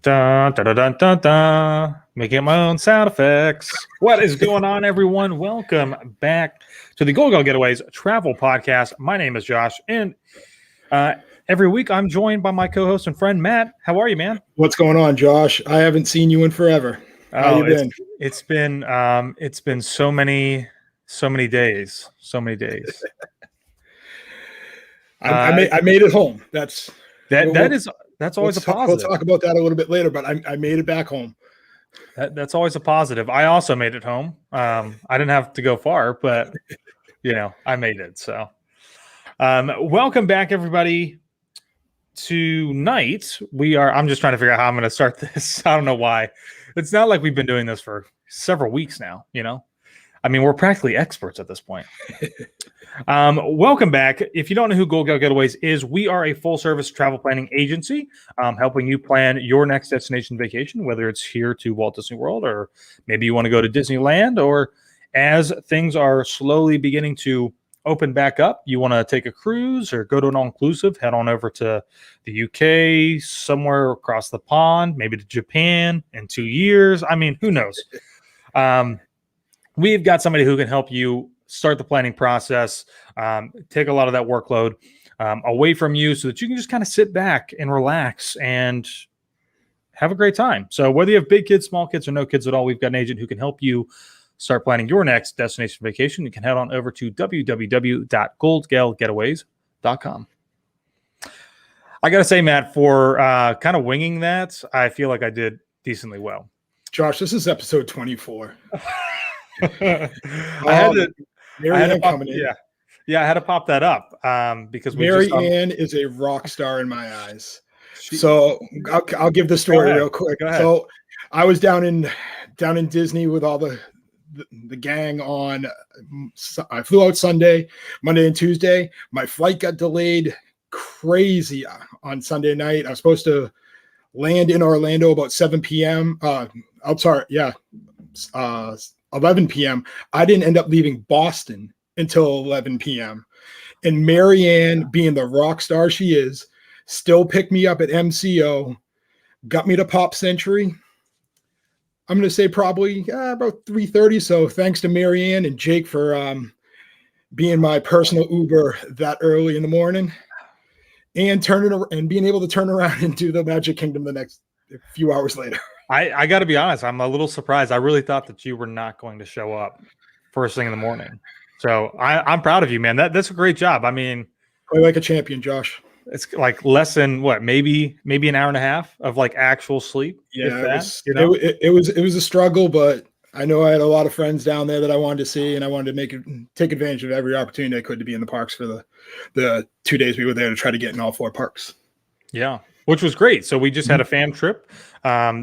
Dun, dun, dun, dun, dun, dun. Making my own sound effects. What is going on, everyone? Welcome back to the Goldgell Getaways Travel Podcast. My name is Josh, and every week I'm joined by my co-host and friend Matt. How are you, man? What's going on, Josh? I haven't seen you in forever. How you been? It's been so many days. I made it home. That's always a positive. We'll talk about that a little bit later, but I made it back home. That's always a positive. I also made it home. I didn't have to go far, but I made it. So, welcome back, everybody. Tonight I'm just trying to figure out how I'm going to start this. I don't know why. It's not like we've been doing this for several weeks now. I mean, we're practically experts at this point. Welcome back. If you don't know who Goldgell Getaways is, we are a full-service travel planning agency, helping you plan your next destination vacation, whether it's here to Walt Disney World or maybe you want to go to Disneyland, or as things are slowly beginning to open back up, you want to take a cruise or go to an all-inclusive, head on over to the UK, somewhere across the pond, maybe to Japan in 2 years. I mean, who knows? We've got somebody who can help you start the planning process, take a lot of that workload away from you so that you can just kind of sit back and relax and have a great time. So whether you have big kids, small kids, or no kids at all, we've got an agent who can help you start planning your next destination vacation. You can head on over to www.goldgellgetaways.com. I got to say, Matt, for kind of winging that, I feel like I did decently well. Josh, this is episode 24. I had to pop that up because Mary Ann is a rock star in my eyes. So I'll give the story real quick. So I was down in Disney with all the gang on. I flew out Sunday, Monday, and Tuesday. My flight got delayed crazy on Sunday night. I was supposed to land in Orlando about 7 p.m. 11 p.m. I didn't end up leaving Boston until 11 p.m. And Mary Ann, being the rock star she is, still picked me up at MCO, got me to Pop Century. I'm going to say probably about 3:30. So thanks to Mary Ann and Jake for being my personal Uber that early in the morning, and being able to turn around and do the Magic Kingdom the next few hours later. I got to be honest. I'm a little surprised. I really thought that you were not going to show up first thing in the morning. So I'm proud of you, man. That's a great job. I mean, play like a champion, Josh. It's like less than maybe an hour and a half of like actual sleep. Yeah, it was a struggle, but I know I had a lot of friends down there that I wanted to see, and I wanted to take advantage of every opportunity I could to be in the parks for the 2 days we were there to try to get in all 4 parks. Yeah. Which was great. So we just had a fam trip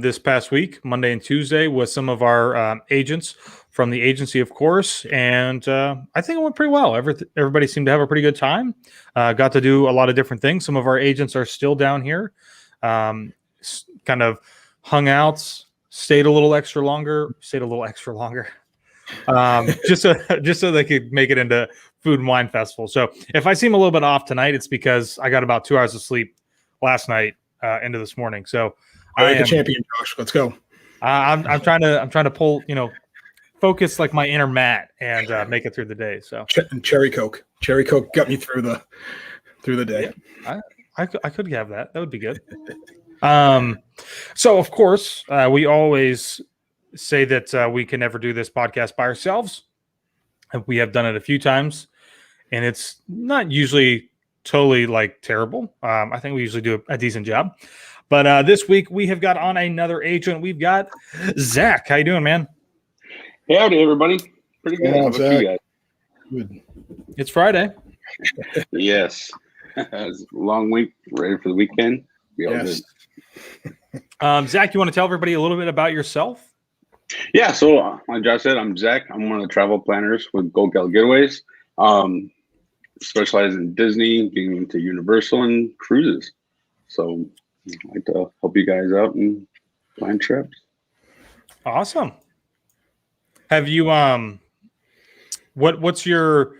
this past week, Monday and Tuesday, with some of our agents from the agency, of course. And I think it went pretty well. Everybody seemed to have a pretty good time. Got to do a lot of different things. Some of our agents are still down here, kind of hung out, stayed a little extra longer, just so they could make it into Food and Wine Festival. So if I seem a little bit off tonight, it's because I got about 2 hours of sleep last night into this morning. So I am a champion, Josh. Let's go. I'm trying to pull, focus like my inner Matt and make it through the day. So cherry Coke got me through the day. Yeah, I could have that. That would be good. So of course we always say that we can never do this podcast by ourselves. We have done it a few times, and it's not usually totally like terrible. I think we usually do a decent job, but this week we have got on another agent. We've got Zach. How you doing, man? Howdy, everybody. Pretty good. How about you guys? Good. It's Friday. Yes. It's a long week. Ready for the weekend. Be all Yes. good. Zach, you want to tell everybody a little bit about yourself? Yeah. So, like Josh said, I'm Zach. I'm one of the travel planners with Goldgell Getaways. Specialize in Disney, getting into Universal and cruises. So I'd like to help you guys out and plan trips. Awesome. Have you what's your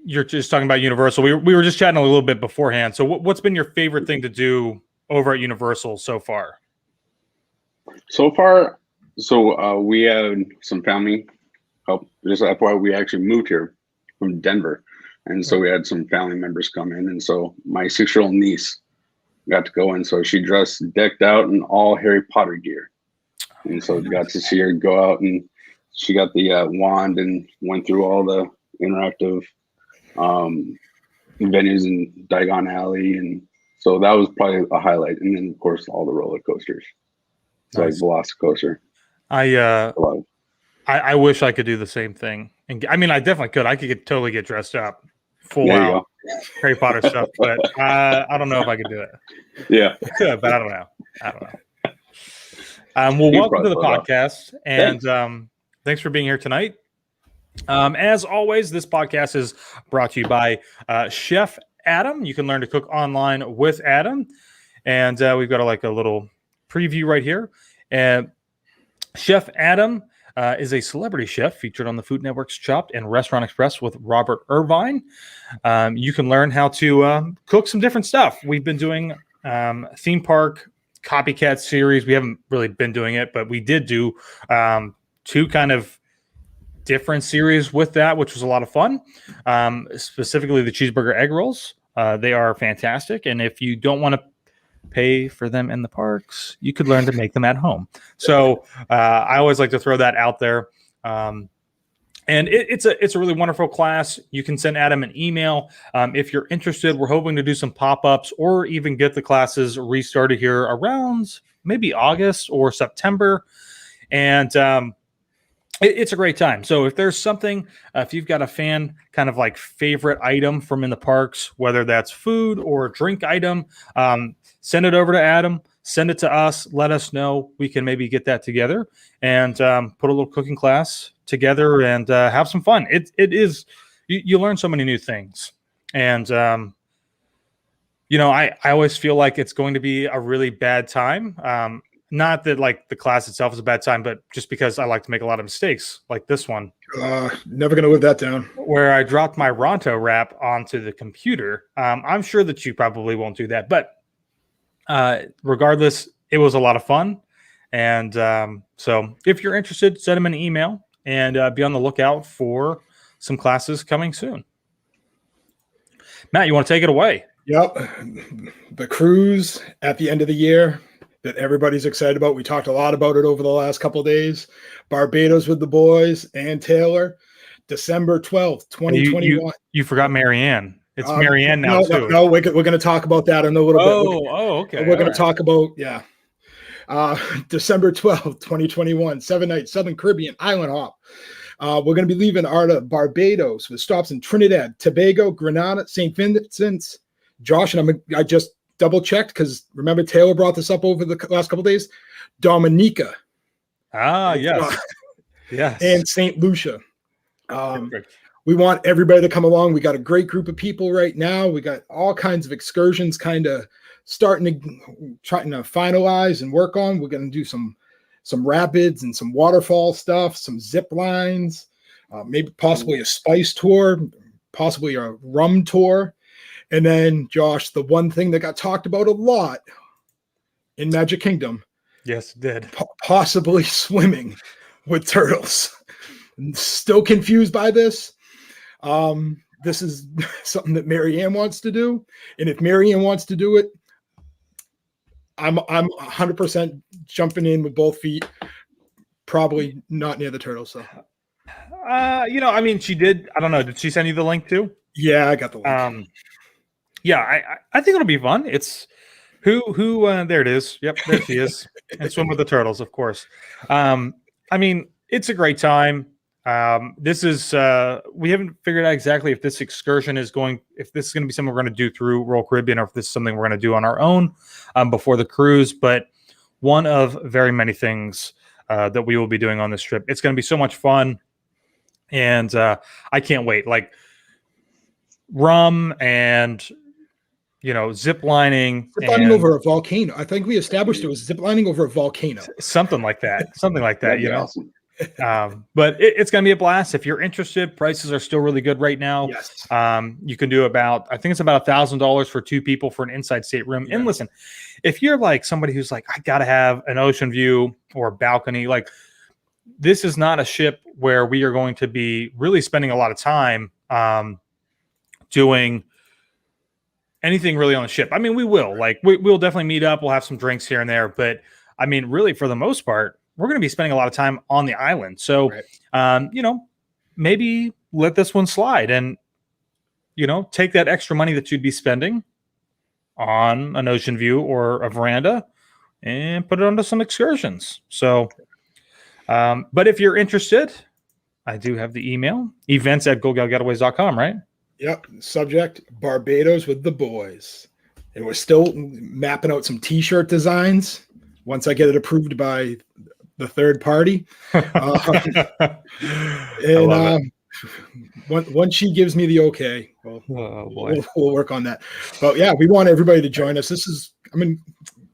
you're just talking about Universal. We were just chatting a little bit beforehand. So what's been your favorite thing to do over at Universal so far? So far, we had some family help. Just FYI, we actually moved here from Denver, and so we had some family members come in, and so my 6-year-old niece got to go in. So she dressed decked out in all Harry Potter gear, and so got to see her go out, and she got the wand and went through all the interactive venues in Diagon Alley, and so that was probably a highlight. And then of course all the roller coasters, nice. Like Velocicoaster. I wish I could do the same thing, and I mean I definitely could. I could totally get dressed up full out Harry Potter stuff, but I don't know if I could do it. Yeah, I could, but I don't know. Well, welcome to the podcast, and thanks for being here tonight. As always, this podcast is brought to you by Chef Adam. You can learn to cook online with Adam, and we've got a little preview right here. And Chef Adam is a celebrity chef featured on the Food Network's Chopped and Restaurant Express with Robert Irvine. You can learn how to cook some different stuff. We've been doing theme park copycat series. We haven't really been doing it, but we did do 2 kind of different series with that, which was a lot of fun. Specifically the cheeseburger egg rolls. They are fantastic. And if you don't want to pay for them in the parks, you could learn to make them at home. So I always like to throw that out there. And it's a really wonderful class. You can send Adam an email if you're interested. We're hoping to do some pop-ups or even get the classes restarted here around maybe August or September. And it's a great time. So if there's something, if you've got a fan kind of like favorite item from in the parks, whether that's food or drink item, send it over to Adam, send it to us, let us know. We can maybe get that together and put a little cooking class together and have some fun. It is, you learn so many new things. And, I always feel like it's going to be a really bad time. Not that like the class itself is a bad time, but just because I like to make a lot of mistakes like this one. Never going to live that down. Where I dropped my Ronto wrap onto the computer. I'm sure that you probably won't do that, but regardless, it was a lot of fun. And so if you're interested, send them an email and be on the lookout for some classes coming soon. Matt, you want to take it away? Yep. The cruise at the end of the year that everybody's excited about. We talked a lot about it over the last couple of days. Barbados with the boys and Taylor, December 12th, 2021. You forgot Marianne. It's Marianne now, too. No, we're going to talk about that in a little bit. Okay. We're going to talk about, December 12th, 2021, 7 nights, Southern Caribbean Island Hop. We're going to be leaving out of Barbados with stops in Trinidad, Tobago, Grenada, St. Vincent's. Josh, and I just double-checked because remember Taylor brought this up over the last couple of days. Dominica. Yes. Yes. And St. Lucia. We want everybody to come along. We got a great group of people right now. We got all kinds of excursions kind of trying to finalize and work on. We're going to do some rapids and some waterfall stuff, some zip lines, maybe possibly a spice tour, possibly a rum tour. And then, Josh, the one thing that got talked about a lot in Magic Kingdom. Yes, it did. Possibly swimming with turtles. I'm still confused by this. This is something that Marianne wants to do. And if Marianne wants to do it, I'm 100% jumping in with both feet. Probably not near the turtles, though. She did. I don't know. Did she send you the link too? Yeah, I got the link. I think it'll be fun. It's who there it is. Yep, there she is. And swim with the turtles, of course. It's a great time. This is we haven't figured out exactly if this excursion is going to be something we're going to do through Royal Caribbean or if this is something we're going to do on our own before the cruise, but one of very many things that we will be doing on this trip. It's going to be so much fun, and I can't wait. Like rum and zip lining over a volcano. I think we established it was zip lining over a volcano. Something like that. Awesome. But it's going to be a blast. If you're interested, prices are still really good right now. Yes. You can do I think it's about $1,000 for 2 people for an inside stateroom. Yeah. And listen, if you're like somebody who's like, I got to have an ocean view or a balcony, like this is not a ship where we are going to be really spending a lot of time doing anything really on the ship. I mean, we will we'll definitely meet up. We'll have some drinks here and there, but I mean, really for the most part, we're going to be spending a lot of time on the island. So, right. Maybe let this one slide and, take that extra money that you'd be spending on an ocean view or a veranda and put it onto some excursions. So, but if you're interested, I do have the email, events@goldgellgetaways.com, right? Yep. Subject, Barbados with the boys. And we're still mapping out some t-shirt designs once I get it approved by the third party. Once she gives me the okay, we'll work on that. But yeah, we want everybody to join us.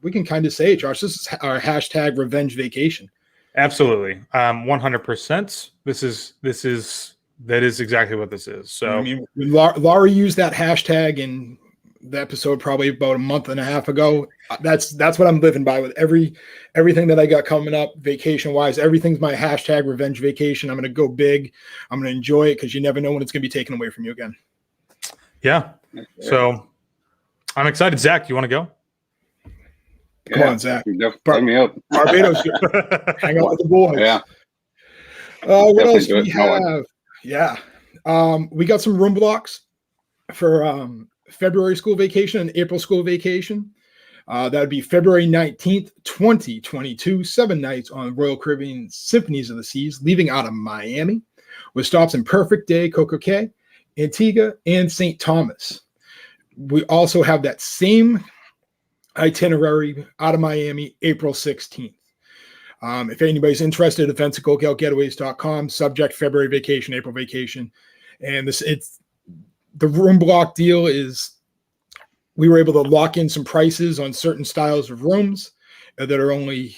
We can kind of say, Josh, this is our hashtag revenge vacation. Absolutely. 100%. That is exactly what this is. So I mean, Laurie used that hashtag in the episode probably about a month and a half ago. That's what I'm living by with everything that I got coming up vacation wise. Everything's my hashtag revenge vacation. I'm going to go big. I'm going to enjoy it because you never know when it's going to be taken away from you again. Yeah. So I'm excited. Zach, you want to go? Come on, Zach. Put me up. Barbados. Hang out with the boys. Yeah. What else do we have? Yeah. We got some room blocks for February school vacation and April school vacation. That would be February 19th, 2022, 7 nights on Royal Caribbean Symphonies of the Seas, leaving out of Miami, with stops in Perfect Day, Coco Cay, Antigua, and St. Thomas. We also have that same itinerary out of Miami, April 16th. If anybody's interested, events at goldgellgetaways.com, subject February vacation, April vacation. And the room block deal is we were able to lock in some prices on certain styles of rooms that are only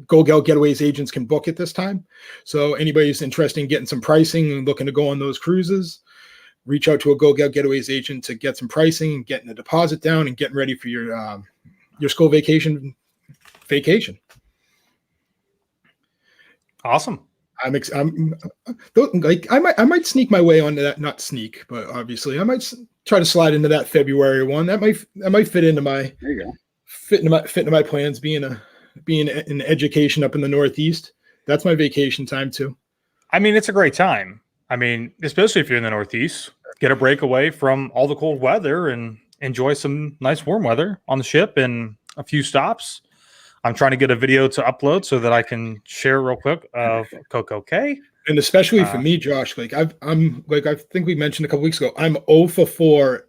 Goldgell Getaways agents can book at this time. So anybody who's interested in getting some pricing and looking to go on those cruises, reach out to a Goldgell Getaways agent to get some pricing and getting a deposit down and getting ready for your school vacation. Awesome. I might sneak my way onto that, not sneak, but obviously I might try to slide into that February one. That might fit into my, there you go. Fit into my plans, being in education up in the Northeast. That's my vacation time too. I mean, it's a great time. I mean, especially if you're in the Northeast, get a break away from all the cold weather and enjoy some nice warm weather on the ship and a few stops. I'm trying to get a video to upload so that I can share real quick of Coco Cay. And especially for me, Josh, I think we mentioned a couple weeks ago, I'm 0 for 4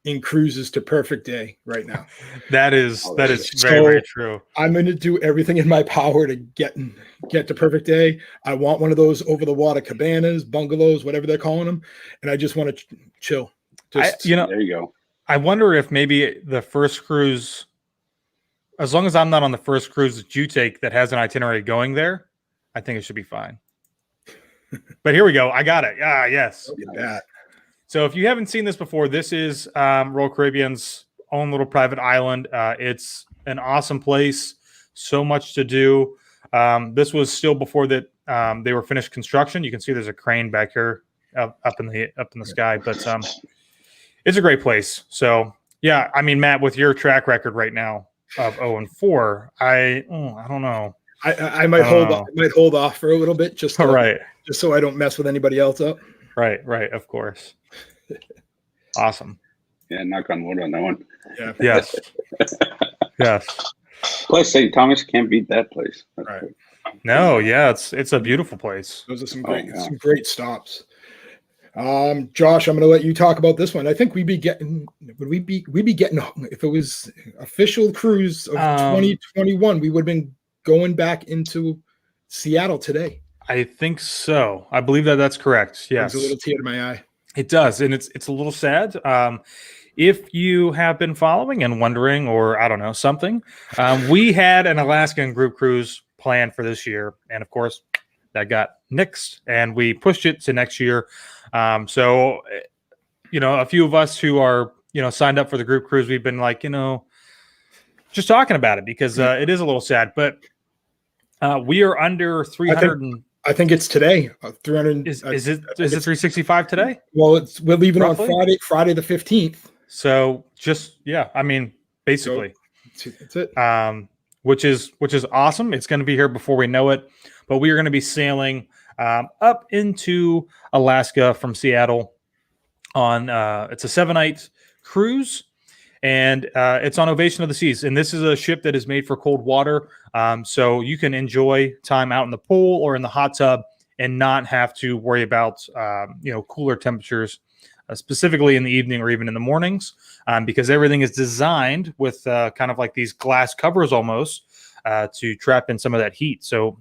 in cruises to Perfect Day right now. That is very, very true. I'm going to do everything in my power to get to Perfect Day. I want one of those over the water cabanas, bungalows, whatever they're calling them, and I just want to chill. there you go. I wonder if maybe the first cruise, as long as I'm not on the first cruise that you take that has an itinerary going there, I think it should be fine. But here we go. I got it. Ah, yes. Look at that. So if you haven't seen this before, this is Royal Caribbean's own little private island. It's an awesome place. So much to do. This was still before that they were finished construction. You can see there's a crane back here up in the sky, but it's a great place. So yeah, I mean, Matt, with your track record right now of 0 and 4, I don't know. I might hold off for a little bit just so I don't mess with anybody else up. Right, of course. Awesome. Yeah, knock on wood on that one. Yeah. Yes. Yes. Plus, St. Thomas can't beat that place. That's right. Good. No, yeah, it's a beautiful place. Those are some great stops. Josh, I'm going to let you talk about this one. I think we'd be getting if it was official cruise of 2021, we would have been going back into Seattle today. I think so. I believe that's correct. Yes. There's a little tear to my eye. It does, and it's a little sad. If you have been following and wondering, or I don't know, something, we had an Alaskan group cruise planned for this year, and of course, that got nixed, and we pushed it to next year. So, a few of us who are, signed up for the group cruise, we've been like, just talking about it because it is a little sad, but we are under 300. I think it's today. 300. Is it 365 today? Well, we're leaving Roughly? on Friday the 15th. So basically, that's it. Which is awesome. It's going to be here before we know it, but we are going to be sailing up into Alaska from Seattle on it's a 7-night cruise, and it's on Ovation of the Seas. And this is a ship that is made for cold water, so you can enjoy time out in the pool or in the hot tub and not have to worry about cooler temperatures, specifically in the evening or even in the mornings, because everything is designed with kind of like these glass covers almost to trap in some of that heat. So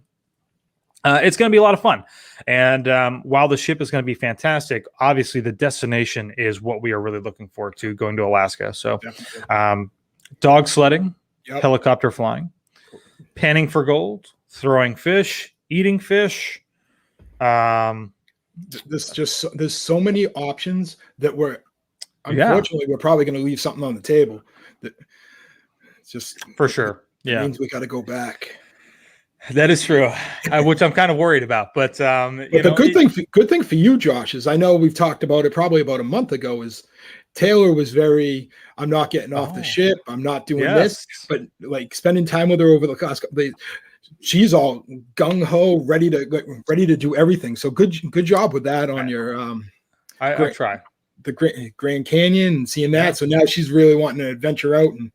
it's going to be a lot of fun. And while the ship is going to be fantastic, obviously the destination is what we are really looking forward to, going to Alaska. So dog sledding, helicopter flying, panning for gold, throwing fish, eating fish. There's so many options that unfortunately we're probably going to leave something on the table that it's just for sure. Yeah, means we got to go back. That is true, which I'm kind of worried about. But the good thing for you, Josh, is I know we've talked about it probably about a month ago. Is Taylor was I'm not getting off the ship. I'm not doing this, but like spending time with her over the last couple days, she's all gung ho, ready to do everything. So good job with that on your. I try the Grand Canyon and seeing that. So now she's really wanting to adventure out and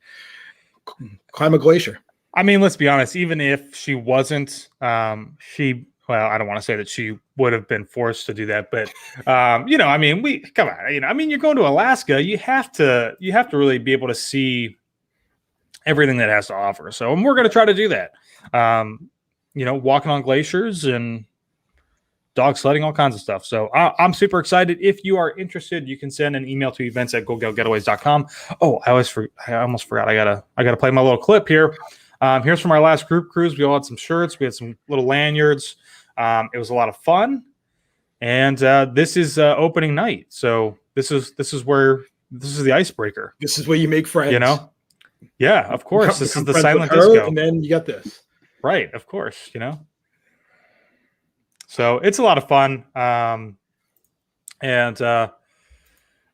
climb a glacier. I mean, let's be honest. Even if she wasn't, I don't want to say that she would have been forced to do that, but come on. You're going to Alaska. You have to really be able to see everything that has to offer. So, and we're going to try to do that. Walking on glaciers and dog sledding, all kinds of stuff. So I'm super excited. If you are interested, you can send an email to events@goldgellgetaways.com. Oh, I almost forgot. I gotta play my little clip here. Here's from our last group cruise. We all had some shirts. We had some little lanyards. It was a lot of fun. And this is opening night. So this is the icebreaker. This is where you make friends. Yeah, of course. This is the silent disco. And then you got this. Right, of course, So it's a lot of fun. And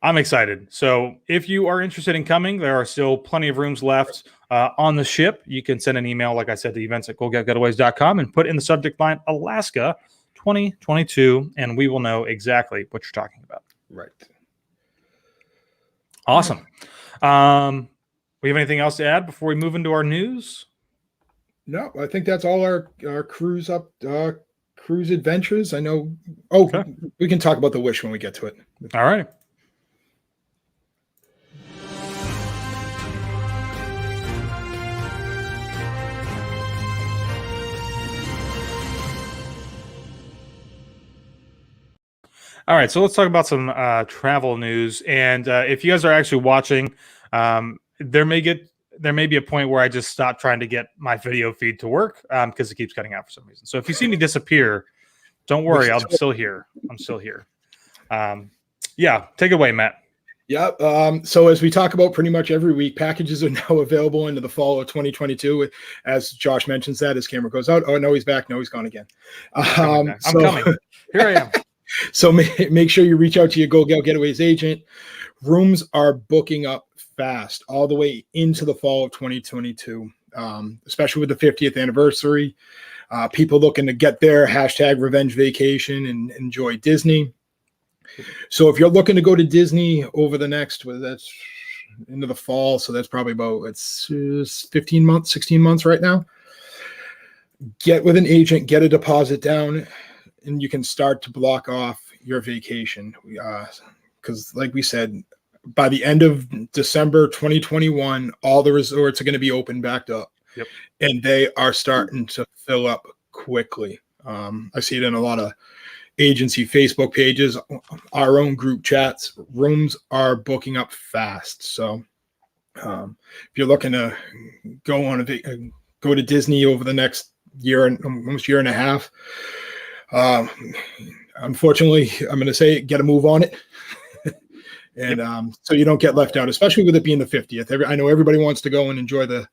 I'm excited. So if you are interested in coming, there are still plenty of rooms left on the ship. You can send an email, like I said, to events@goldgellgetaways.com and put in the subject line Alaska 2022, and we will know exactly what you're talking about. Right. Awesome. We have anything else to add before we move into our news? No, I think that's all our cruise adventures. I know. We can talk about the wish when we get to it. All right. All right, so let's talk about some travel news. And if you guys are actually watching, there may be a point where I just stop trying to get my video feed to work because it keeps cutting out for some reason. So if you see me disappear, don't worry, I'm still here. Take it away, Matt. Yeah. So as we talk about pretty much every week, packages are now available into the fall of 2022. As Josh mentions that, his camera goes out. Oh, no, he's back. No, he's gone again. I'm coming. Here I am. So make sure you reach out to your Goldgell Getaways agent. Rooms are booking up fast all the way into the fall of 2022, especially with the 50th anniversary. People looking to get their #revenge vacation and enjoy Disney. So if you're looking to go to Disney over the next, that's into the fall, so that's probably about 15 months, 16 months right now. Get with an agent, get a deposit down, and you can start to block off your vacation. Because like we said, by the end of December 2021, all the resorts are going to be open back up. Yep. And they are starting to fill up quickly. I see it in a lot of agency Facebook pages, our own group chats. Rooms are booking up fast. So if you're looking to go to Disney over the next almost year and a half, Um, unfortunately, I'm going to say get a move on it. And so you don't get left out, especially with it being the 50th. I know everybody wants to go and enjoy the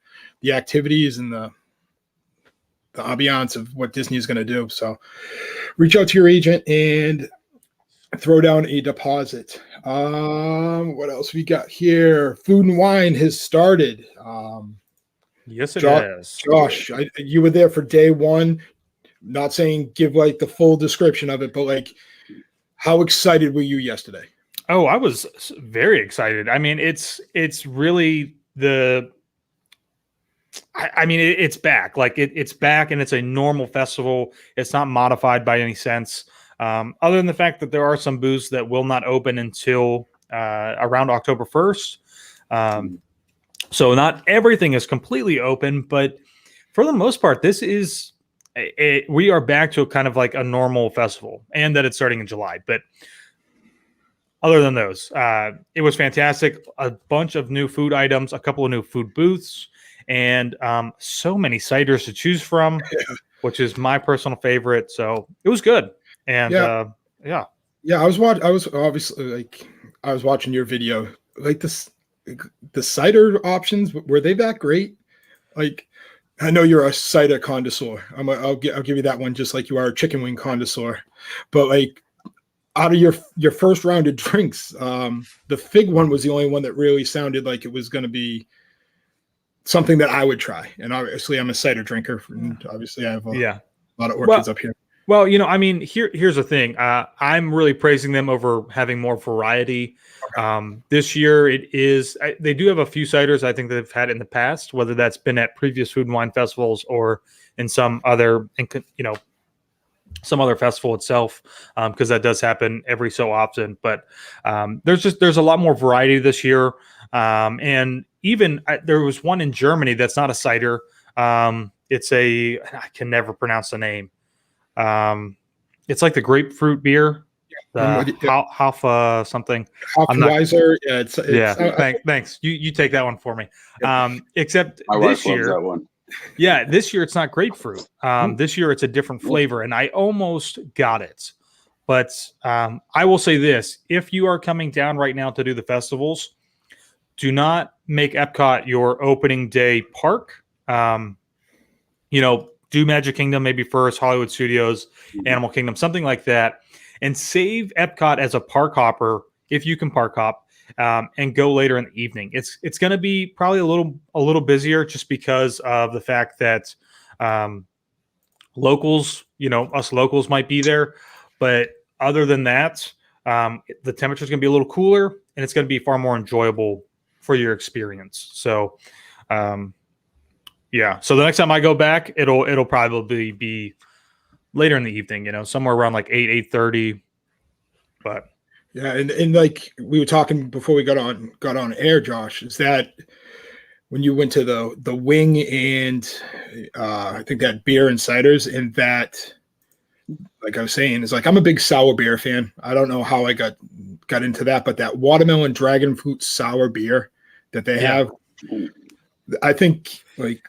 activities and the ambiance of what Disney is going to do. So reach out to your agent and throw down a deposit. What else we got here? Food and Wine has started. Yes, it is. Josh, you were there for day one. Not saying give like the full description of it, but like, how excited were you yesterday? Oh, I was very excited. I mean, it's really it's back. Like it's back, and it's a normal festival. It's not modified by any sense. Other than the fact that there are some booths that will not open until around October 1st. So not everything is completely open, but for the most part, this is we are back to a kind of like a normal festival, and that it's starting in July. But other than those, it was fantastic. A bunch of new food items, a couple of new food booths, and so many ciders to choose from, which is my personal favorite. So it was good. And I was watching your video. Like the cider options, were they that great? Like, I know you're a cider connoisseur. I'll give you that one, just like you are a chicken wing connoisseur. But like, out of your first round of drinks, the fig one was the only one that really sounded like it was going to be something that I would try. And obviously, I'm a cider drinker, and obviously, I have a lot of orchards up here. Well, I mean, here's the thing. I'm really praising them over having more variety. This year, they do have a few ciders I think they've had in the past, whether that's been at previous food and wine festivals or in some other, some other festival itself, because that does happen every so often. But there's a lot more variety this year. And even there was one in Germany that's not a cider. I can never pronounce the name. It's like the grapefruit beer, Hoffa something. Hofweiser. Thanks. You take that one for me. Yeah. Except My this wife loves year, that one. Yeah, this year it's not grapefruit. This year it's a different flavor, and I almost got it. But I will say this: if you are coming down right now to do the festivals, do not make Epcot your opening day park. Do Magic Kingdom maybe first, Hollywood Studios, Animal Kingdom, something like that, and save Epcot as a park hopper if you can park hop, and go later in the evening. It's going to be probably a little busier just because of the fact that locals, us locals might be there, but other than that, the temperature is going to be a little cooler, and it's going to be far more enjoyable for your experience. So. So the next time I go back, it'll probably be later in the evening, somewhere around like 8:30. But yeah, and like we were talking before we got on air, Josh, is that when you went to the wing and I think that beer and ciders, and that, like I was saying, is like I'm a big sour beer fan. I don't know how I got into that, but that watermelon dragon fruit sour beer that they have, I think, like,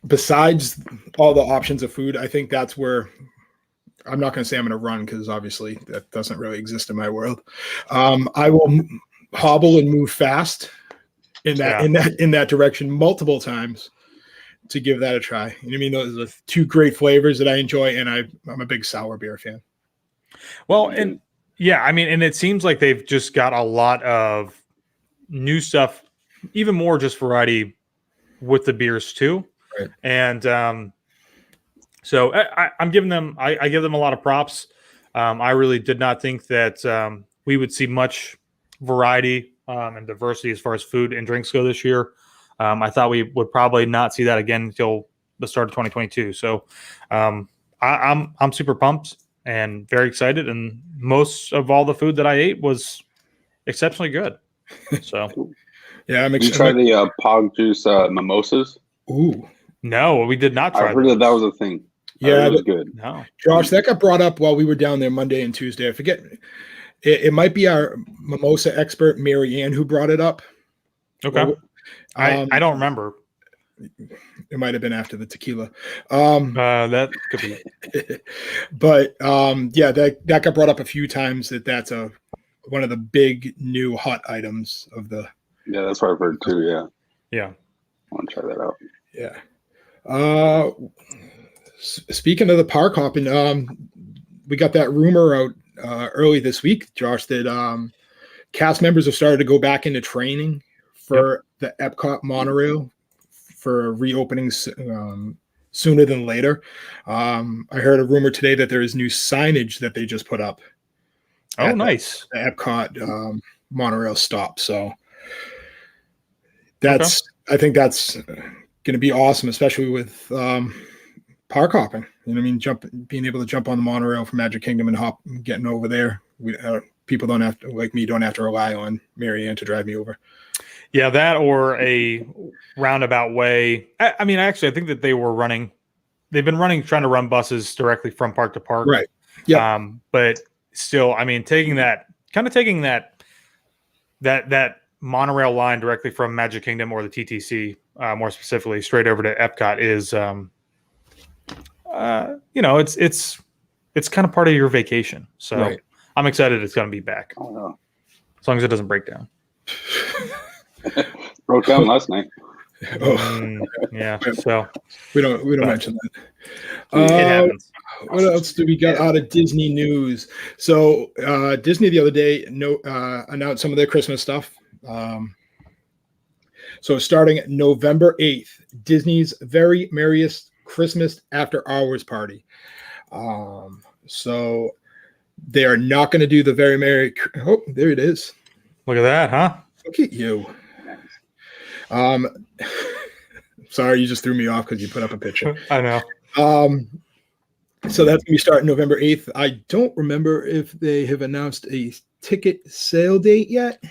besides all the options of food, I think that's where I'm not going to say I'm going to run, because obviously that doesn't really exist in my world. I will hobble and move fast in that direction multiple times to give that a try. I mean, those are two great flavors that I enjoy, and I'm a big sour beer fan. Well, and and it seems like they've just got a lot of new stuff, even more just variety with the beers too. Right. And so I'm giving them, I give them a lot of props. I really did not think that we would see much variety and diversity as far as food and drinks go this year. I thought we would probably not see that again until the start of 2022. So I'm super pumped and very excited. And most of all the food that I ate was exceptionally good. So yeah, I'm excited. You try the Pog Juice mimosas? Ooh. No, we did not try. I heard that was a thing. Yeah, it was good. No, Josh, that got brought up while we were down there Monday and Tuesday. I forget. It might be our mimosa expert, Mary Ann, who brought it up. Okay. I don't remember. It might have been after the tequila. That could be. But yeah, that got brought up a few times that's one of the big new hot items of the. Yeah, that's what I've heard too. Yeah. Yeah. I want to try that out. Yeah. Speaking of the park hopping, we got that rumor out early this week, Josh, that cast members have started to go back into training for the Epcot monorail for reopening sooner than later. I heard a rumor today that there is new signage that they just put up. Oh, nice. The Epcot monorail stop. So I think that's going to be awesome, especially with park hopping. You know what I mean? Being able to jump on the monorail from Magic Kingdom and getting over there. People don't have to, like me, don't have to rely on Marianne to drive me over. Yeah, that or a roundabout way. I mean, actually, I think that they've been trying to run buses directly from park to park. Right. Yeah. But still, I mean, taking that monorail line directly from Magic Kingdom or the TTC, more specifically, straight over to Epcot is, it's kind of part of your vacation. So right. I'm excited it's going to be back. Oh, no. As long as it doesn't break down. Broke down last night. Yeah. So we don't mention that. It happens. What else do we got out of Disney news? So Disney the other day announced some of their Christmas stuff. So starting November 8th, Disney's Very Merriest Christmas After Hours Party. So they are not going to do the Very Merry. Oh, there it is. Look at that, huh? Look at you. Sorry, you just threw me off because you put up a picture. I know. So that's going to be starting November 8th. I don't remember if they have announced a ticket sale date yet.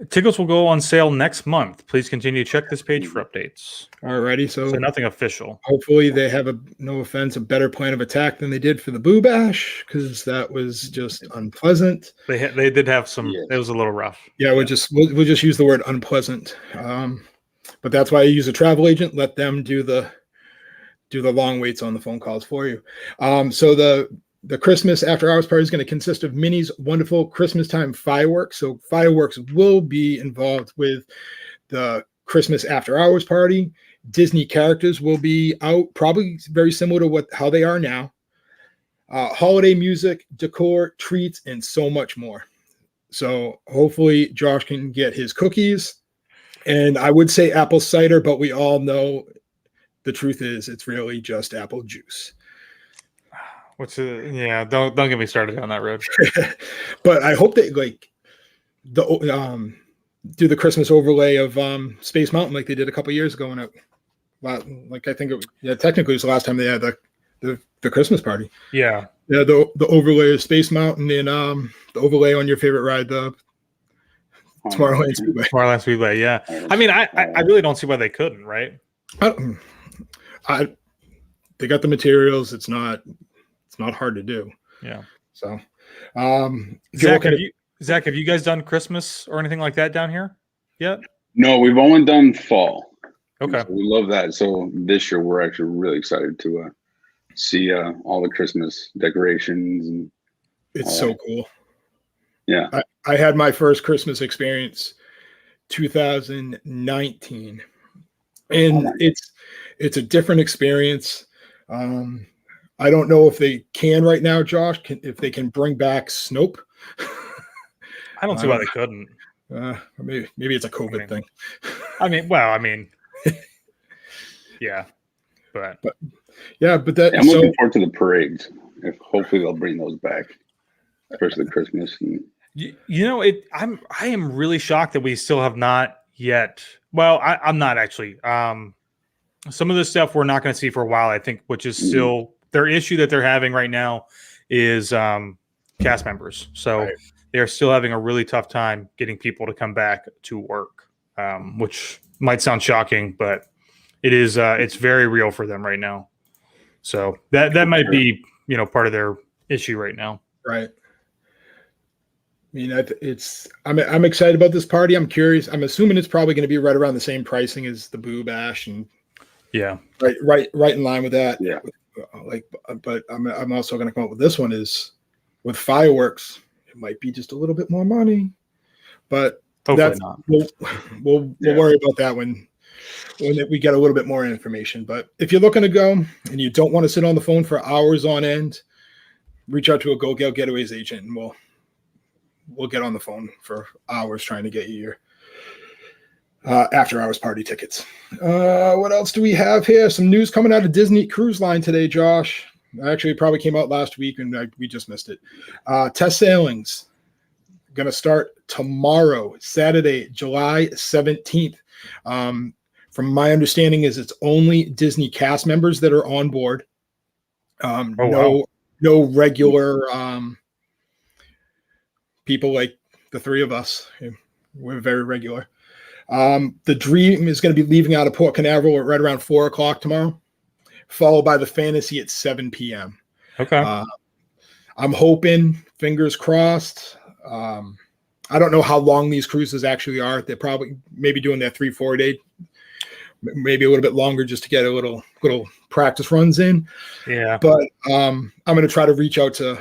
Tickets will go on sale next month. Please continue to check this page for updates. Alrighty, so nothing official. Hopefully they have no offense, a better plan of attack than they did for the Boo Bash, because that was just unpleasant. They did have some. It was a little rough. Yeah, we'll just use the word unpleasant. But that's why I use a travel agent. Let them do the long waits on the phone calls for you. So the Christmas After Hours party is going to consist of Minnie's wonderful Christmas time fireworks. So fireworks will be involved with the Christmas After Hours party. Disney characters will be out, probably very similar to how they are now. Holiday music, decor, treats, and so much more. So hopefully Josh can get his cookies. And I would say apple cider, but we all know the truth is it's really just apple juice. Don't get me started on that road. But I hope they do the Christmas overlay of Space Mountain like they did a couple years ago. I think technically it was the last time they had the Christmas party. Yeah. Yeah, the overlay of Space Mountain and the overlay on your favorite ride, the Tomorrowland Speedway. Tomorrowland Speedway, yeah. I mean, I really don't see why they couldn't, right? They got the materials. It's not hard to do. Yeah. So, Zach, have you guys done Christmas or anything like that down here yet? No, we've only done fall. Okay. So we love that. So this year we're actually really excited to see all the Christmas decorations and it's so cool. Yeah. I had my first Christmas experience 2019. And it's a different experience. I don't know if they can right now, Josh, if they can bring back Snope. I don't see why they couldn't. Maybe it's a COVID thing. Yeah. But that. I'm looking forward to the parades. If hopefully they'll bring those back, especially Christmas. I am really shocked that we still have not yet. Well, I'm not actually. Some of the stuff we're not going to see for a while, I think, which is still their issue that they're having right now is cast members. So they're still having a really tough time getting people to come back to work, which might sound shocking, but it is. It's very real for them right now. So that might be part of their issue right now. Right. I mean, I'm excited about this party. I'm curious. I'm assuming it's probably going to be right around the same pricing as the Boo Bash and Yeah. Right in line with that. Yeah. But I'm also going to come up with this one is with fireworks. It might be just a little bit more money, but Hopefully not. We'll worry about that when we get a little bit more information. But if you're looking to go and you don't want to sit on the phone for hours on end, reach out to a Goldgell Getaways agent, and we'll get on the phone for hours trying to get you your after hours party tickets. What else do we have here? Some news coming out of Disney Cruise Line today, Josh. Actually, it probably came out last week, and we just missed it. Test sailings going to start tomorrow, Saturday, July 17th. From my understanding, is it's only Disney cast members that are on board. No regular people like the three of us. We're very regular. The Dream is going to be leaving out of Port Canaveral at right around 4 o'clock tomorrow, followed by the Fantasy at 7 p.m. Okay. I'm hoping, fingers crossed. I don't know how long these cruises actually are. They're probably maybe doing their 3-4 day, maybe a little bit longer just to get a little practice runs in. Yeah. But I'm going to try to reach out to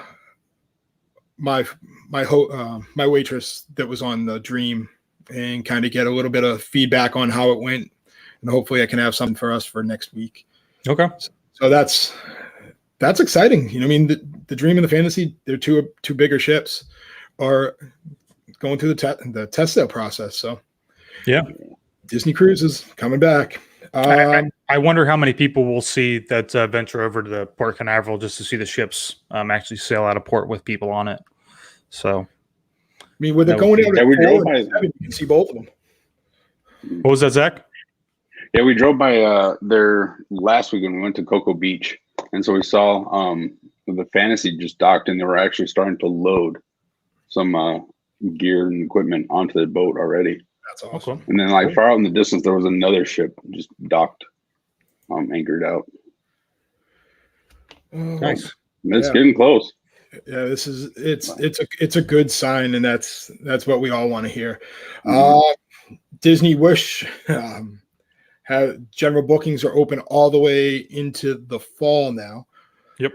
my waitress that was on the Dream and kind of get a little bit of feedback on how it went, and hopefully I can have something for us for next week. Okay. So that's exciting. I mean, the Dream and the Fantasy, they're two bigger ships, are going through the test sale process. So yeah, Disney Cruises coming back. I wonder how many people will see that venture over to the Port Canaveral just to see the ships actually sail out of port with people on it. So, I mean, when they're going out, we drove by. You can see both of them. What was that, Zach? Yeah, we drove by there last week when we went to Cocoa Beach, and so we saw the Fantasy just docked, and they were actually starting to load some gear and equipment onto the boat already. That's awesome. And then, like far out in the distance, there was another ship just docked, anchored out. Nice. It's getting close. Yeah, it's a good sign, and that's what we all want to hear. Disney Wish have general bookings are open all the way into the fall now. Yep.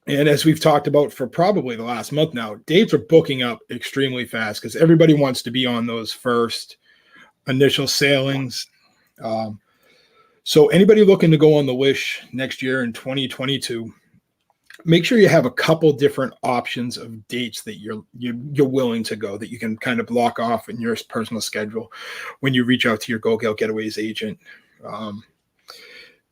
And as we've talked about for probably the last month now, dates are booking up extremely fast because everybody wants to be on those first initial sailings. So anybody looking to go on the Wish next year in 2022, make sure you have a couple different options of dates that you're willing to go, that you can kind of block off in your personal schedule when you reach out to your Goldgell Getaways agent.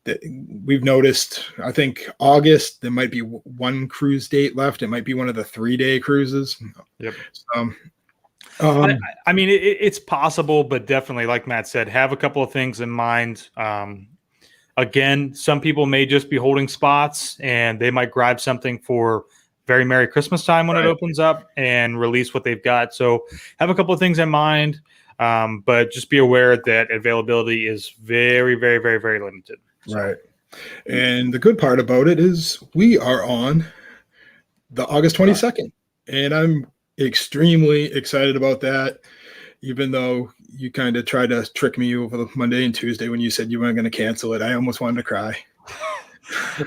That we've noticed, I think August, there might be one cruise date left. It might be one of the 3-day cruises. Yep. I mean, it's possible, but definitely, like Matt said, have a couple of things in mind. Again, some people may just be holding spots, and they might grab something for very Merry Christmas time when it opens up and release what they've got. So have a couple of things in mind, but just be aware that availability is very, very, very, very limited. So. Right. And the good part about it is we are on the August 22nd, and I'm extremely excited about that, even though you kind of tried to trick me over the Monday and Tuesday when you said you weren't going to cancel it. I almost wanted to cry.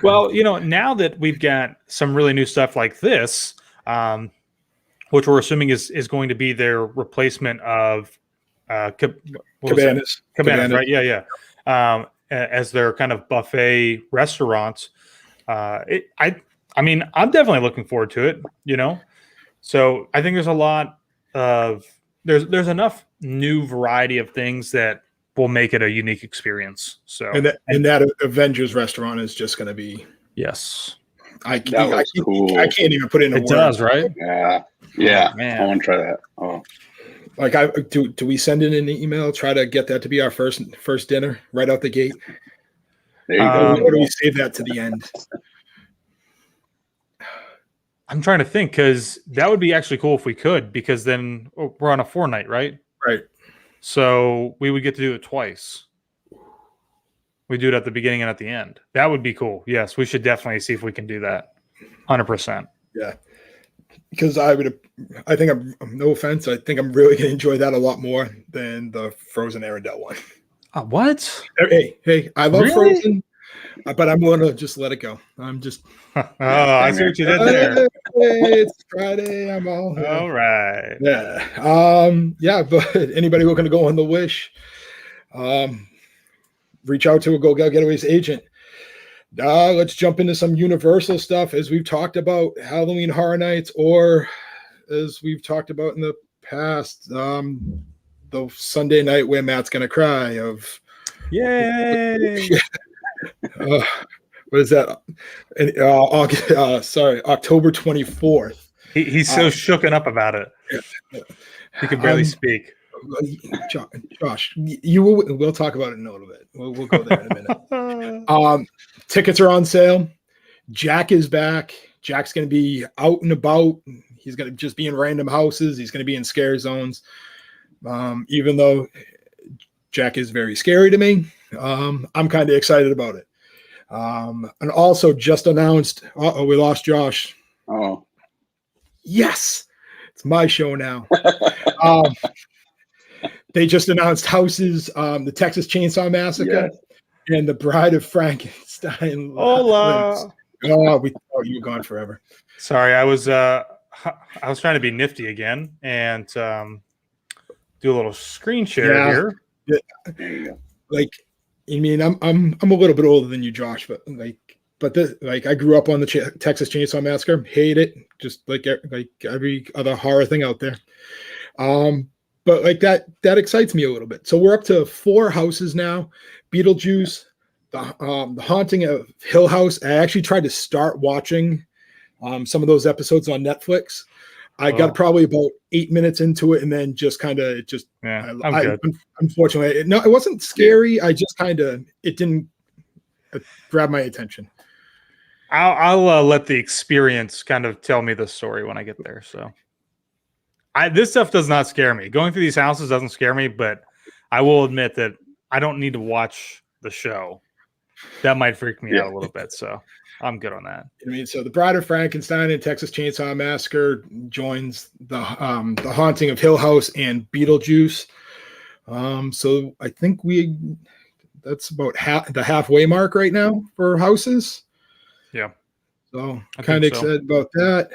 Well, now that we've got some really new stuff like this, which we're assuming is going to be their replacement of Cabanas, right? Yeah. As their kind of buffet restaurants. I mean, I'm definitely looking forward to it, So I think there's a lot of there's enough new variety of things that will make it a unique experience. So and that Avengers Restaurant is just going to be yes. That was cool. I can't even put it in a word. It does, right? Yeah. Oh, man. I want to try that. Oh. Like do we send in an email, try to get that to be our first dinner right out the gate? There you go. Or do we save that to the end? I'm trying to think, because that would be actually cool if we could, because then we're on a 4-night, right? Right. So we would get to do it twice. We do it at the beginning and at the end. That would be cool. Yes, we should definitely see if we can do that. 100%. Yeah. Because I think I'm no offense, I think I'm really going to enjoy that a lot more than the Frozen Arendelle one. What? Hey, I love Really? Frozen, but I'm going to just let it go. I'm just. Oh, I see what you did there. Hey, it's Friday. I'm all. All right. Yeah. But anybody who's going to go on the Wish, reach out to a Goldgell Getaways agent. Let's jump into some Universal stuff as we've talked about Halloween Horror Nights, or as we've talked about in the past, the Sunday night where Matt's going to cry of. Yay! What is that? October 24th. He's so shooken up about it. He could barely speak. Josh, we'll talk about it in a little bit. We'll go there in a minute. Tickets are on sale. Jack is back. Jack's going to be out and about. He's going to just be in random houses. He's going to be in scare zones. Even though Jack is very scary to me, I'm kind of excited about it. And also just announced, we lost Josh. Oh, yes, it's my show now. They just announced houses, the Texas Chainsaw Massacre and the Bride of Frankenstein. Hola. Oh, we thought you were gone forever. Sorry, I was trying to be nifty again and do a little screen share here. Yeah. Like, I mean, I'm a little bit older than you, Josh, but I grew up on the Texas Chainsaw Massacre. Hate it, just like every other horror thing out there. But like that excites me a little bit. So we're up to 4 houses now. Beetlejuice, the Haunting of Hill House. I actually tried to start watching some of those episodes on Netflix. I got probably about 8 minutes into it, and then just kind of unfortunately, it wasn't scary. I just it didn't grab my attention. I'll let the experience kind of tell me the story when I get there. So, this stuff does not scare me. Going through these houses doesn't scare me, but I will admit that I don't need to watch the show. That might freak me out a little bit. So I'm good on that. I mean, so the Bride of Frankenstein and Texas Chainsaw Massacre joins the Haunting of Hill House and Beetlejuice. So I think that's about the halfway mark right now for houses. Yeah. So kind of excited about that.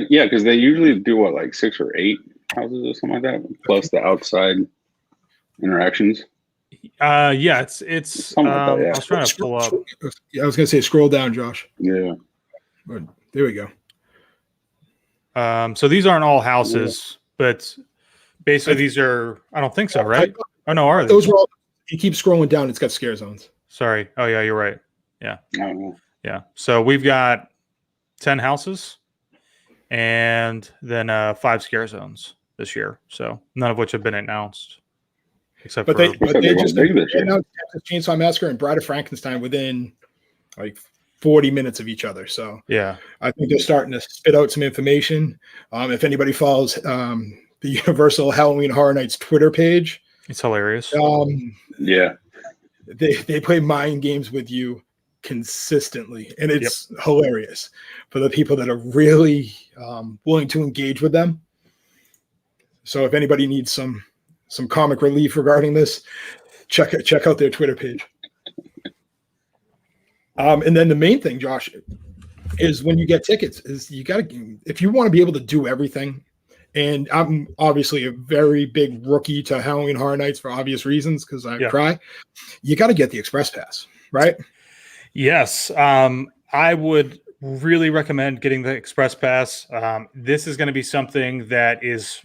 Yeah, because they usually do what, like 6 or 8 houses or something like that, plus the outside interactions. Yeah, it's something like that, I was trying to pull up. Yeah, I was gonna say scroll down, Josh. Yeah. There we go. So these aren't all houses, but basically these are. I don't think so, right? Oh no, are those? Were all, you keep scrolling down, it's got scare zones. Sorry. Oh yeah, you're right. Yeah. Oh. Yeah. So we've got 10 houses and then 5 scare zones this year. So none of which have been announced. Except they just announced Chainsaw Massacre and Bride of Frankenstein within like 40 minutes of each other. So yeah, I think they're starting to spit out some information. If anybody follows the Universal Halloween Horror Nights Twitter page, it's hilarious. They play mind games with you consistently, and it's hilarious for the people that are really willing to engage with them. So if anybody needs some comic relief regarding this, check out their Twitter page. And then the main thing, Josh, is when you get tickets, is you got to, if you want to be able to do everything, and I'm obviously a very big rookie to Halloween Horror Nights for obvious reasons because I cry, you got to get the Express Pass, right? Yes. I would really recommend getting the Express Pass. This is going to be something that is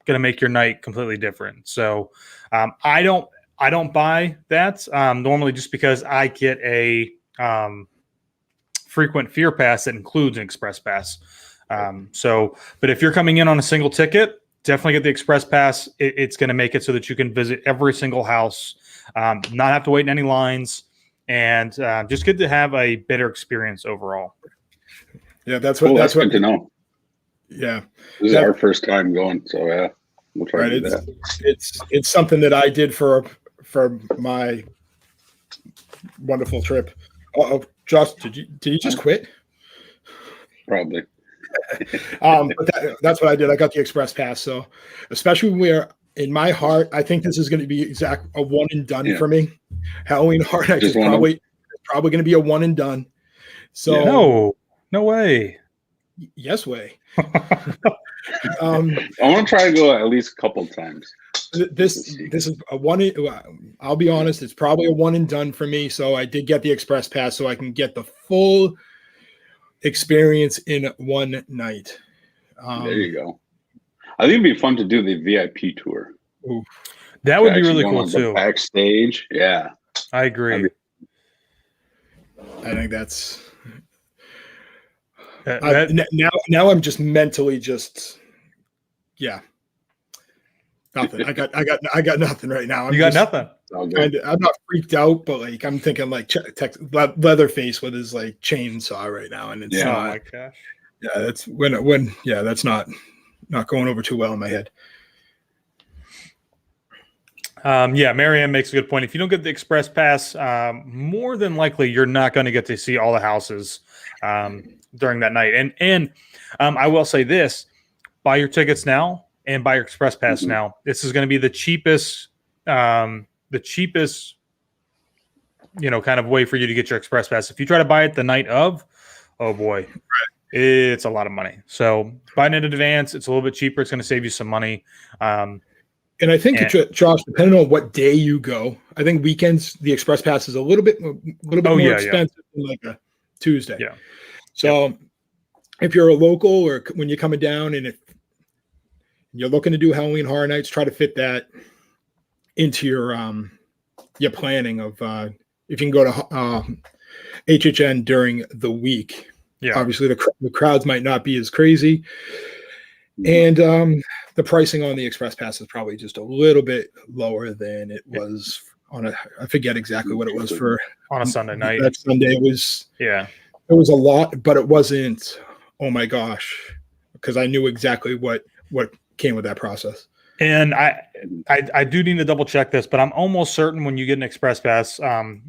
going to make your night completely different. So I don't buy that normally just because I get a frequent fear pass that includes an Express Pass. But if you're coming in on a single ticket, definitely get the Express Pass. It's going to make it so that you can visit every single house, not have to wait in any lines, and just get to have a better experience overall. Yeah, that's what good to know. Yeah, this is our first time going, so yeah, we'll try to do that. It's something that I did for my wonderful trip. Oh, Josh, did you just quit? Probably. But that's what I did. I got the Express Pass. So especially when we're in my heart, I think this is going to be a one and done for me. Halloween Horror Nights is probably going to be a one and done. So no way. Yes way. I want to try to go at least a couple times. This is a one. I'll be honest, it's probably a one and done for me. So I did get the express pass so I can get the full experience in one night. There you go. I think it'd be fun to do the VIP tour. Ooh. That would be really cool too. Backstage, yeah. I agree. I think that's now I'm just mentally nothing. I got nothing right now. You got nothing. I'm not freaked out, but like I'm thinking like Leatherface with his like chainsaw right now, and it's oh my gosh. Yeah, that's that's not going over too well in my head. Marianne makes a good point. If you don't get the express pass, more than likely you're not going to get to see all the houses during that night. And I will say this: buy your tickets now and buy your express pass now. This is going to be the cheapest, kind of way for you to get your express pass. If you try to buy it the night of, oh boy, it's a lot of money. So buying it in advance, it's a little bit cheaper. It's going to save you some money. And I think, Josh, depending on what day you go, I think weekends the express pass is a little bit more expensive than like a Tuesday. Yeah. So if you're a local or when you're coming down and if you're looking to do Halloween Horror Nights, try to fit that into your planning of if you can go to HHN during the week. Yeah. Obviously the crowds might not be as crazy. And the pricing on the express pass is probably just a little bit lower than it was on I forget exactly what it was for on a Sunday night. That Sunday was it was a lot, but it wasn't, oh my gosh, because I knew exactly what came with that process. And I do need to double check this, but I'm almost certain when you get an express pass,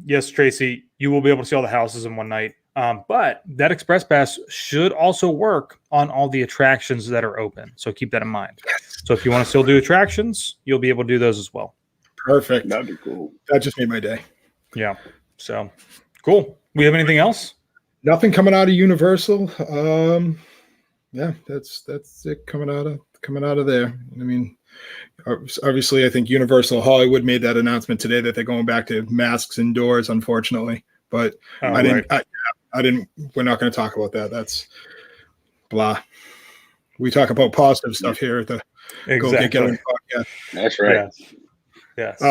yes, Tracy, you will be able to see all the houses in one night. But that express pass should also work on all the attractions that are open. So keep that in mind. So if you want to still do attractions, you'll be able to do those as well. Perfect. That'd be cool. That just made my day. Yeah. So cool. We have anything else? Nothing coming out of Universal. That's it coming out of there. I mean, obviously I think Universal Hollywood made that announcement today that they're going back to masks indoors, unfortunately. But I didn't. We're not going to talk about that. That's blah. We talk about positive stuff here at the Go Get Going podcast. That's right. Yes.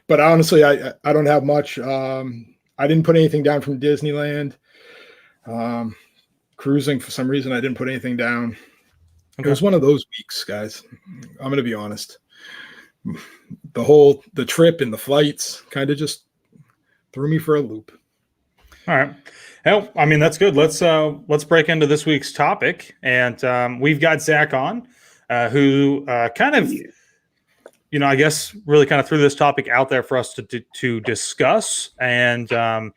But honestly, I don't have much. I didn't put anything down from Disneyland. Cruising for some reason, I didn't put anything down. Okay. It was one of those weeks, guys. I'm going to be honest. The trip and the flights kind of just threw me for a loop. All right. Well, I mean, that's good. Let's break into this week's topic. And we've got Zach on, who kind of, I guess really kind of threw this topic out there for us to discuss. And, I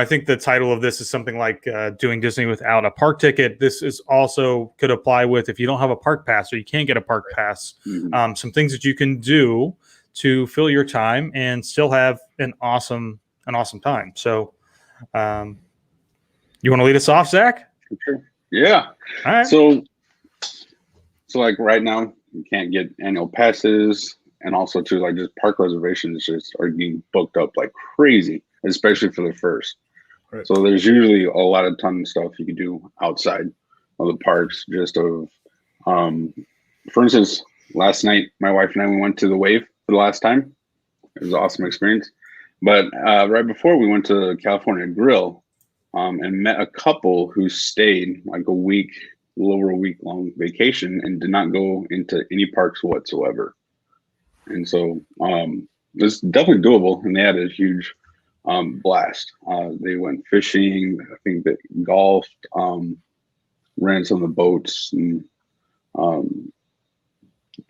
think the title of this is something like doing Disney without a park ticket. This is also could apply with if you don't have a park pass or you can't get a park pass, some things that you can do to fill your time and still have an awesome time. So, you want to lead us off, Zach? Sure. Yeah. All right. So like right now you can't get annual passes, and also too like just park reservations just are getting booked up like crazy, especially for the first. Right. So there's usually a lot of ton of stuff you can do outside of the parks. Just of, for instance, last night my wife and I we went to the Wave for the last time. It was an awesome experience. But right before we went to California Grill and met a couple who stayed like a little over a week long vacation and did not go into any parks whatsoever. And so it's definitely doable. And they had a huge blast. They went fishing. I think they golfed, ran some of the boats and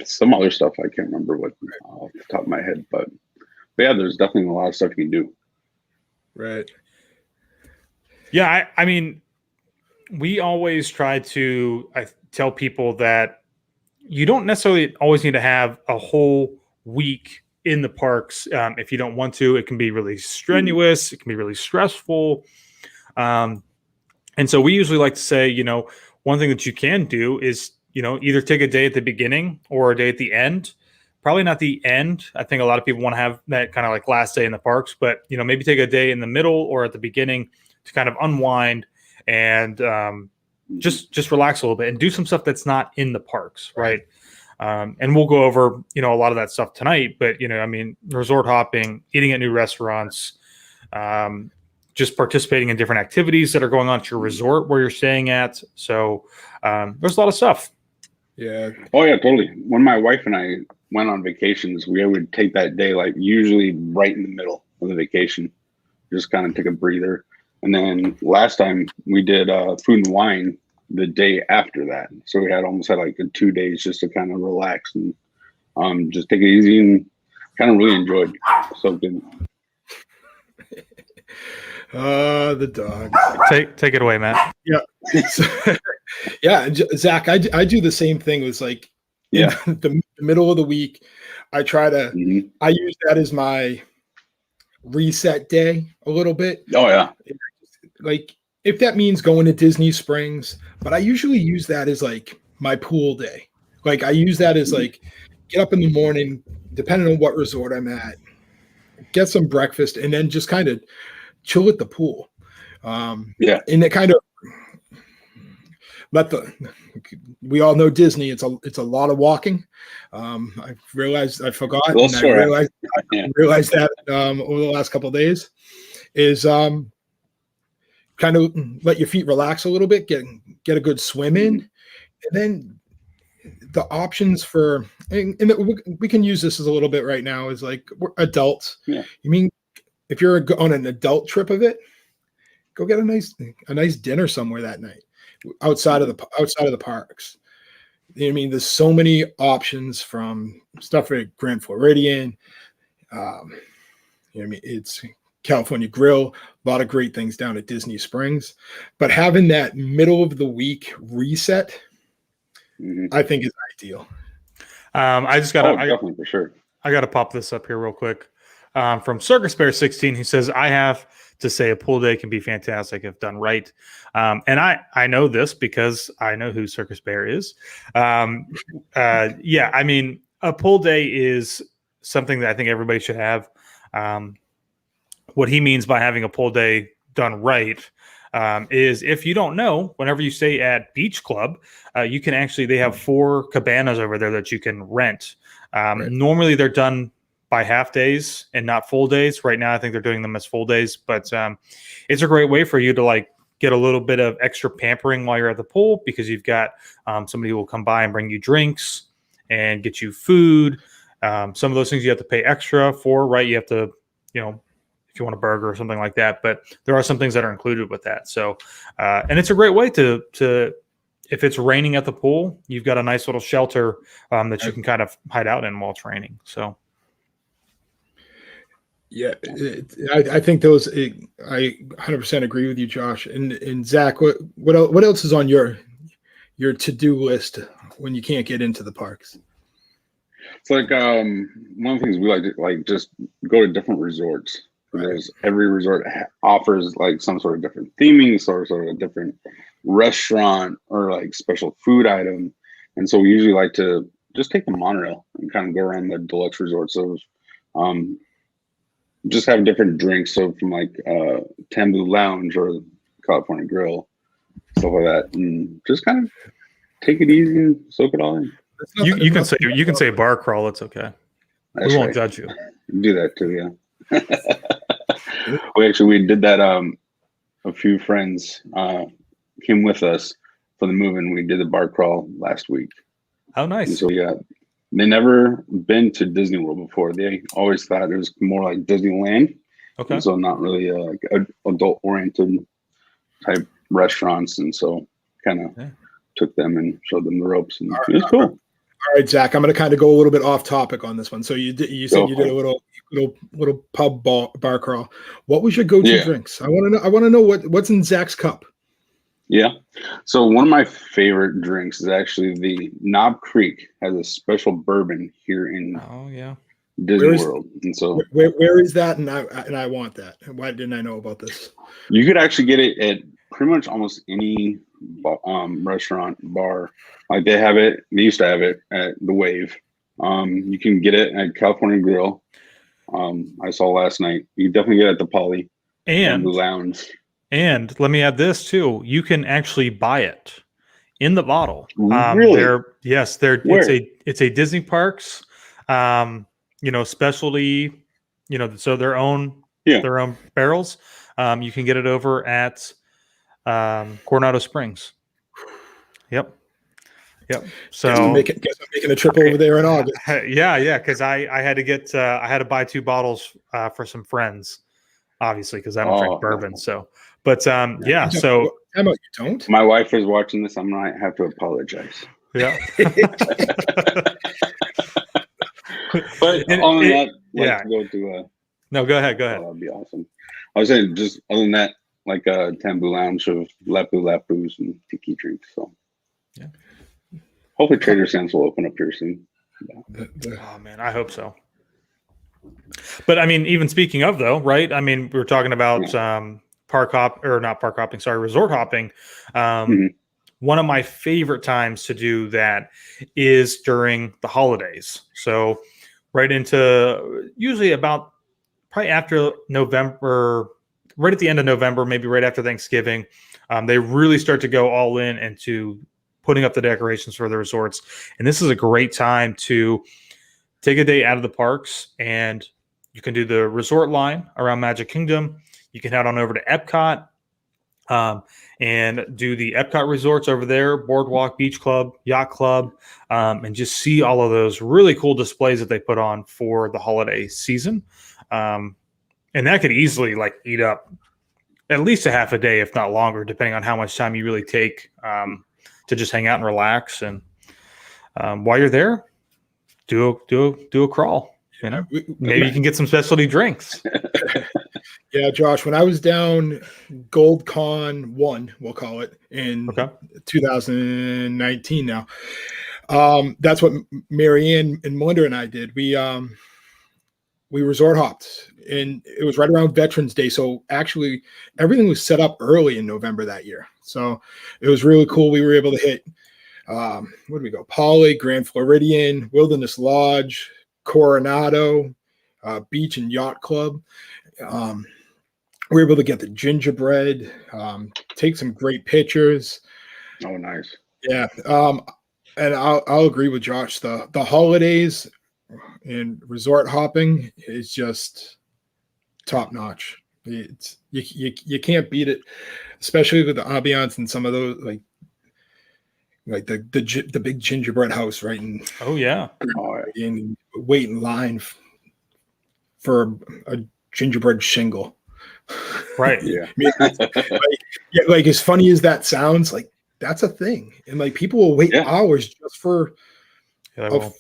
some other stuff. I can't remember what off the top of my head, but yeah, there's definitely a lot of stuff you can do. Right. Yeah, I mean, we always try to tell people that you don't necessarily always need to have a whole week in the parks. If you don't want to, it can be really strenuous. It can be really stressful. And so we usually like to say, one thing that you can do is, either take a day at the beginning or a day at the end. Probably not the end. I think a lot of people want to have that kind of like last day in the parks, but maybe take a day in the middle or at the beginning to kind of unwind and just relax a little bit and do some stuff that's not in the parks, right? And we'll go over a lot of that stuff tonight. But resort hopping, eating at new restaurants, just participating in different activities that are going on at your resort where you're staying at. So there's a lot of stuff. Yeah. Oh yeah, totally. When my wife and I went on vacations, we would take that day, like usually right in the middle of the vacation, just kind of take a breather. And then last time we did food and wine the day after that. So we almost had like 2 days just to kind of relax and just take it easy and kind of really enjoyed something. The dog. Take it away, Matt. Yeah. Yeah, Zach, I do the same thing. With like the middle of the week, I try to I use that as my reset day a little bit. Oh yeah. Like if that means going to Disney Springs, but I usually use that as like my pool day. Like I use that as like get up in the morning, depending on what resort I'm at, get some breakfast, and then just kind of chill at the pool. And it kind of we all know Disney. It's a lot of walking. I realized I forgot, and I realized that over the last couple of days is kind of let your feet relax a little bit, get a good swim in, and then the options for and we can use this as a little bit right now is like we're adults. Yeah. You mean if you're on an adult trip of it, go get a nice dinner somewhere that night outside of the parks. You know what I mean? There's so many options from stuff at Grand Floridian. You know what I mean? It's California Grill, a lot of great things down at Disney Springs. But having that middle of the week reset, I think is ideal. I just got definitely for sure. I got to pop this up here real quick. From Circus Bear 16, he says, I have to say a pool day can be fantastic if done right. And I know this because I know who Circus Bear is. Yeah, I mean, a pool day is something that I think everybody should have. What he means by having a pool day done right is if you don't know, whenever you stay at Beach Club, you can actually, they have 4 cabanas over there that you can rent. Right. Normally they're done by half days and not full days. Right now, I think they're doing them as full days, but it's a great way for you to like get a little bit of extra pampering while you're at the pool because you've got somebody who will come by and bring you drinks and get you food. Some of those things you have to pay extra for, right? You have to, if you want a burger or something like that, but there are some things that are included with that. So, and it's a great way to if it's raining at the pool, you've got a nice little shelter that you can kind of hide out in while it's raining. So. Yeah, I think those. I 100% agree with you, Josh. And Zach, what else is on your to-do list when you can't get into the parks? It's like one of the things we like to just go to different resorts. Because every resort offers like some sort of different theming, sort of a different restaurant or like special food item, and so we usually like to just take the monorail and kind of go around the deluxe resorts of. Just have different drinks, so from like Tambu Lounge or California Grill, stuff like that, and just kind of take it easy and soak it all in. You can say bar crawl. It's okay. We won't judge you. Do that too, yeah. we did that. A few friends came with us for the move, and we did the bar crawl last week. Oh, nice. And so they never been to Disney World before. They always thought it was more like Disneyland. Okay. And so not really like adult-oriented type restaurants. And so kind of took them and showed them the ropes. And it was cool. All right, Zach, I'm going to kind of go a little bit off topic on this one. So you said you did a little pub bar crawl. What was your go-to drinks? I want to know what's in Zach's cup. Yeah. So one of my favorite drinks is actually the Knob Creek has a special bourbon here in Oh yeah. Disney Where is World, and so where is that? And I want that. Why didn't I know about this? you could actually get it at pretty much almost any restaurant bar. Like they have it. They used to have it at the Wave. You can get it at California Grill. I saw last night. You can definitely get it at the Poly and the And Lounge. and let me add this too. You can actually buy it in the bottle. Really? Where? It's a Disney Parks, specialty, so their own Yeah. barrels. You can get it over at Coronado Springs. Yep. So Guess I'm making a trip over there in August. yeah, because I had to buy 2 bottles for some friends, obviously, because I don't drink bourbon. So, but yeah, so How about you don't? My wife is watching this. I'm gonna have to apologize. yeah. But And other than that, yeah. to go to No, go ahead. that'd be awesome. I was saying, just other than that, like a Tambu Lounge of Lapu Lapus and tiki drinks. So Yeah. hopefully Trader Sam's will open up here soon. Oh man, I hope so. But I mean, even speaking of though, right? I mean, we were talking about resort hopping. One of my favorite times to do that is during the holidays. So right into usually about probably after November, right at the end of November, maybe right after Thanksgiving, they really start to go all in into putting up the decorations for the resorts. And this is a great time to take a day out of the parks, and you can do the resort line around Magic Kingdom. You can head on over to Epcot and do the Epcot resorts over there, Boardwalk, Beach Club, Yacht Club, and just see all of those really cool displays that they put on for the holiday season. And that could easily eat up at least a half a day, if not longer, depending on how much time you really take to just hang out and relax. And while you're there, do a crawl. Maybe you can get some specialty drinks. Yeah, Josh, when I was down GoldCon 1, we'll call it, in 2019 now, that's what Marianne and Melinda and I did. We resort hopped, and it was right around Veterans Day. So actually everything was set up early in November that year. So it was really cool. We were able to hit, where did we go? Poly, Grand Floridian, Wilderness Lodge, Coronado, Beach and Yacht Club. We were able to get the gingerbread, take some great pictures. Oh, nice. Yeah. And I'll agree with Josh. The holidays and resort hopping is just top notch. It's you can't beat it, especially with the ambiance and some of those like the big gingerbread house, right? And and wait in line for a gingerbread shingle. Right. Yeah. Like as funny as that sounds, like that's a thing, and like people will wait hours just for a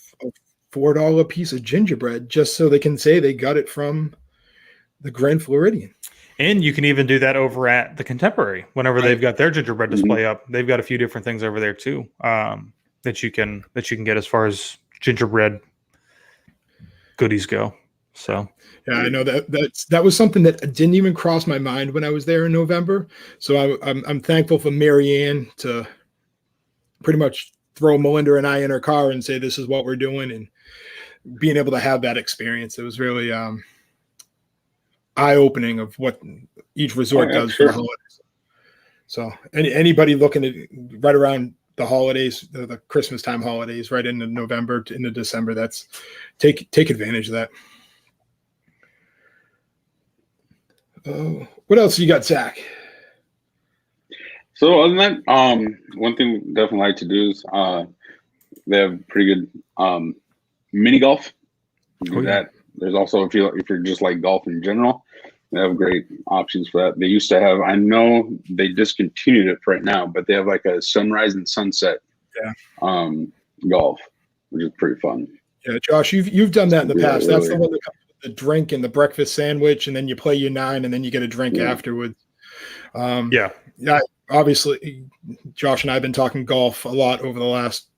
$4 piece of gingerbread just so they can say they got it from the Grand Floridian. And you can even do that over at the Contemporary whenever they've got their gingerbread display up. They've got a few different things over there too that you can get as far as gingerbread goodies go. So yeah, I know that was something that didn't even cross my mind when I was there in November. So I'm thankful for Marianne to pretty much throw Melinda and I in her car and say this is what we're doing, and being able to have that experience. It was really eye-opening of what each resort does for the holidays. So anybody looking at right around the holidays, the Christmas time holidays, right into November to into December, that's take advantage of that. What else you got, Zach? So other than that, one thing we definitely like to do is they have pretty good mini golf. Do that. There's also if you're just like golf in general, they have great options for that. They used to have, I know they discontinued it for right now, but they have like a sunrise and sunset golf, which is pretty fun. Yeah, Josh, you've done that in the past. Really. That's the one that comes with the drink and the breakfast sandwich, and then you play your 9, and then you get a drink afterwards. I obviously Josh and I have been talking golf a lot over the last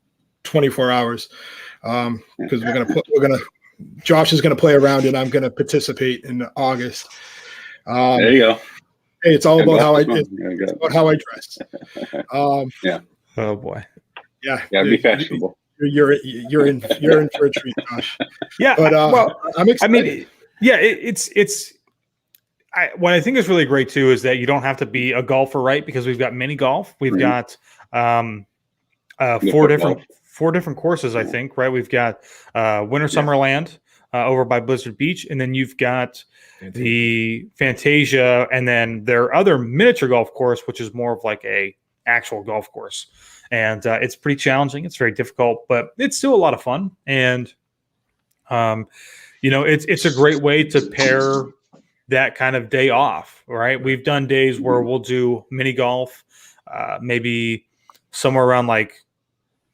24 hours because Josh is gonna play around and I'm gonna participate in August. There you go. Hey, it's all about how I dress. Yeah. Oh boy. Yeah. Be fashionable. You're in for a treat, Josh. Yeah. But I'm excited. I mean, yeah, what I think is really great too is that you don't have to be a golfer, right? Because we've got mini golf. We've got four different courses, I think, right? We've got Winter Summerland over by Blizzard Beach, and then you've got the Fantasia, and then their other miniature golf course, which is more of like a actual golf course. And it's pretty challenging. It's very difficult, but it's still a lot of fun. And it's a great way to pair that kind of day off, right? We've done days where we'll do mini golf, maybe somewhere around like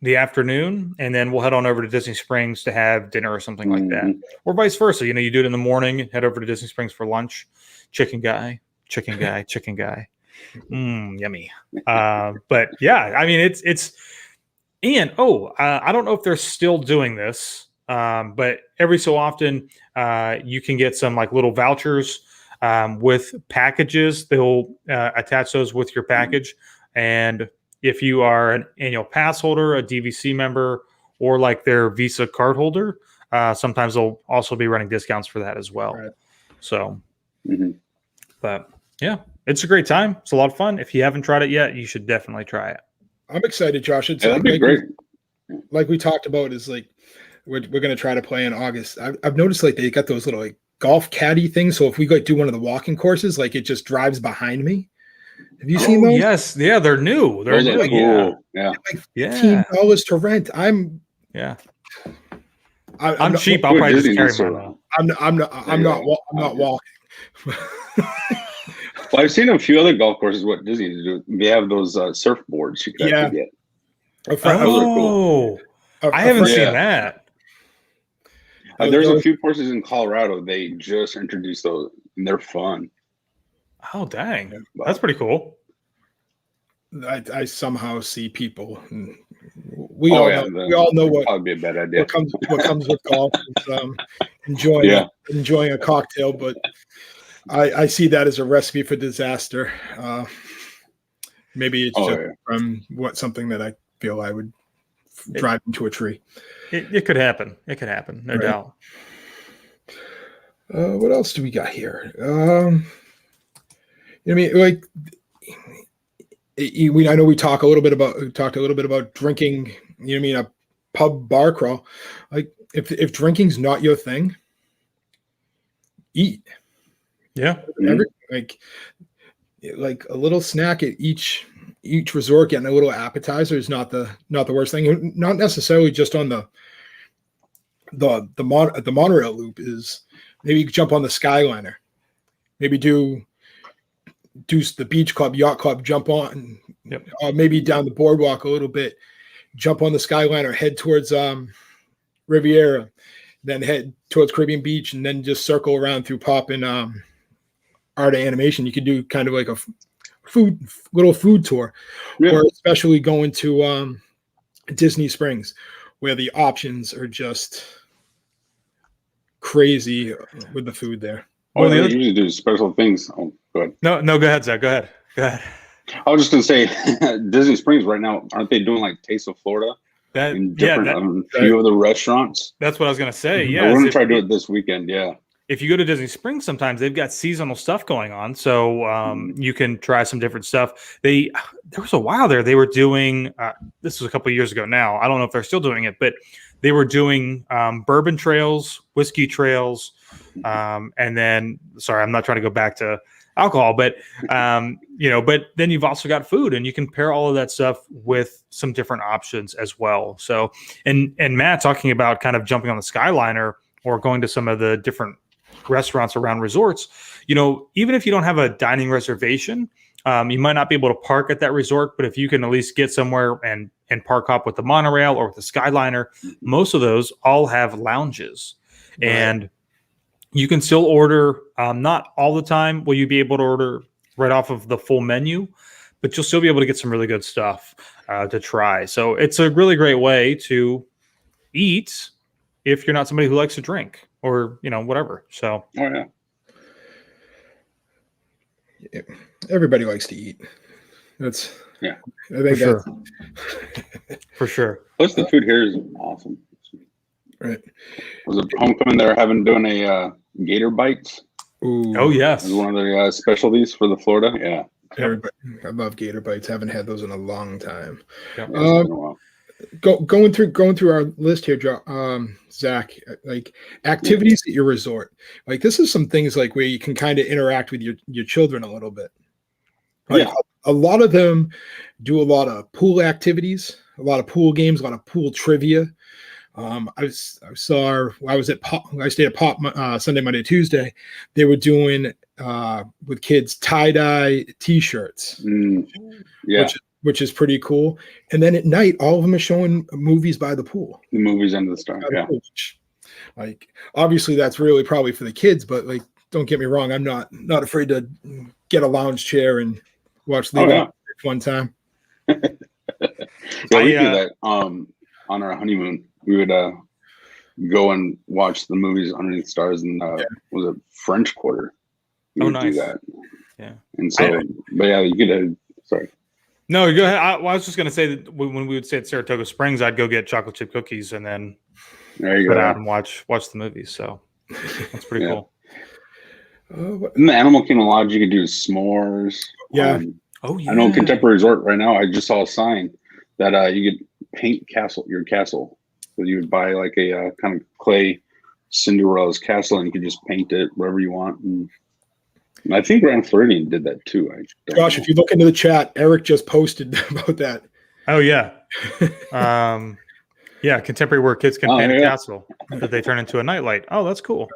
the afternoon, and then we'll head on over to Disney Springs to have dinner or something like that, or vice versa. You do it in the morning, head over to Disney Springs for lunch. Chicken guy. Yummy. But yeah, I mean, I don't know if they're still doing this, but every so often you can get some like little vouchers with packages. They'll attach those with your package, and if you are an annual pass holder, a DVC member, or like their Visa card holder, sometimes they'll also be running discounts for that as well. Right. So, but yeah, it's a great time. It's a lot of fun. If you haven't tried it yet, you should definitely try it. I'm excited, Josh. That'd be great. Like we talked about, is like we're going to try to play in August. I've noticed like they got those little like golf caddy things. So if we go do one of the walking courses, like it just drives behind me. Have you seen those? Yes, yeah, they're new. They're new. Yeah. Like $15 to rent. I'm cheap. I'll probably just carry mine. I'm not walking. Well, I've seen a few other golf courses. What Disney do? They have those surfboards you can actually get. I haven't seen that. There's a few courses in Colorado. They just introduced those, and they're fun. Oh, dang. That's pretty cool. I somehow see people. We all know what probably be a bad idea. What comes with golf is enjoying a cocktail, but I see that as a recipe for disaster. Maybe it's from something that I feel I would drive into a tree. It could happen. It could happen, no doubt. What else do we got here? I mean, like, I know we talked a little bit about drinking. A pub bar crawl. Like, if drinking's not your thing, eat. Yeah. Like a little snack at each resort, getting a little appetizer is not the worst thing. Not necessarily just on the monorail loop. Is maybe jump on the Skyliner, maybe do the beach club, yacht club, jump on, maybe down the boardwalk a little bit, jump on the Skyliner, head towards Riviera, then head towards Caribbean Beach, and then just circle around through Pop and Art of Animation. You could do kind of like a little food tour, or especially going to Disney Springs, where the options are just crazy with the food there. They usually do special things. Oh, go ahead. No, go ahead, Zach. Go ahead. I was just going to say, Disney Springs right now, aren't they doing like Taste of Florida? In different few of the restaurants. That's what I was going to say. Yeah, we're going to try to do it this weekend. Yeah. If you go to Disney Springs, sometimes they've got seasonal stuff going on, so you can try some different stuff. There was a while there they were doing. This was a couple of years ago now. I don't know if they're still doing it, but they were doing bourbon trails, whiskey trails, and then I'm not trying to go back to alcohol, but but then you've also got food, and you can pair all of that stuff with some different options as well. So, and Matt talking about kind of jumping on the Skyliner or going to some of the different restaurants around resorts, even if you don't have a dining reservation, you might not be able to park at that resort, but if you can at least get somewhere and park up with the monorail or with the Skyliner, most of those all have lounges. Right. And you can still order, not all the time will you be able to order right off of the full menu, but you'll still be able to get some really good stuff to try. So it's a really great way to eat if you're not somebody who likes to drink or, whatever. So, Everybody likes to eat. That's yeah. I think for that's sure. For sure. Plus, the food here is awesome. right. Was it homecoming? They're doing a gator bites. Ooh, Oh yes, It's one of their specialties for the Florida. Yeah. everybody, I love gator bites. Haven't had those in a long time. Yep. Yeah, it's been a while. Going through our list here, Zach, like activities at your resort. Like this is some things like where you can kind of interact with your children a little bit. Like, Yeah. a lot of them do a lot of pool activities, a lot of pool games, a lot of pool trivia. I stayed at Pop Sunday, Monday, Tuesday. They were doing with kids tie-dye T-shirts, Yeah. which is pretty cool. And then at night, all of them are showing movies by the pool. The movies Under the Star. Yeah. Like obviously that's really probably for the kids, but like don't get me wrong, I'm not afraid to get a lounge chair and watch the one time. Yeah, we do that on our honeymoon. We would go and watch the movies Underneath the Stars in was it French Quarter. We would nice. do that. Yeah. And so, but yeah, you could. Sorry. No, go ahead. I was just going to say that when we would stay at Saratoga Springs, I'd go get chocolate chip cookies and then There out and watch the movies. So that's pretty cool. In the Animal Kingdom Lodge, you could do s'mores. Yeah. I know Contemporary Resort right now. I just saw a sign that you could paint your castle. So you would buy like a kind of clay Cinderella's castle, and you could just paint it wherever you want. And I think Grand Floridian did that too. Josh, if you look into the chat, Eric just posted about that. Oh yeah, Contemporary where kids can paint a castle that they turn into a nightlight. Oh, that's cool.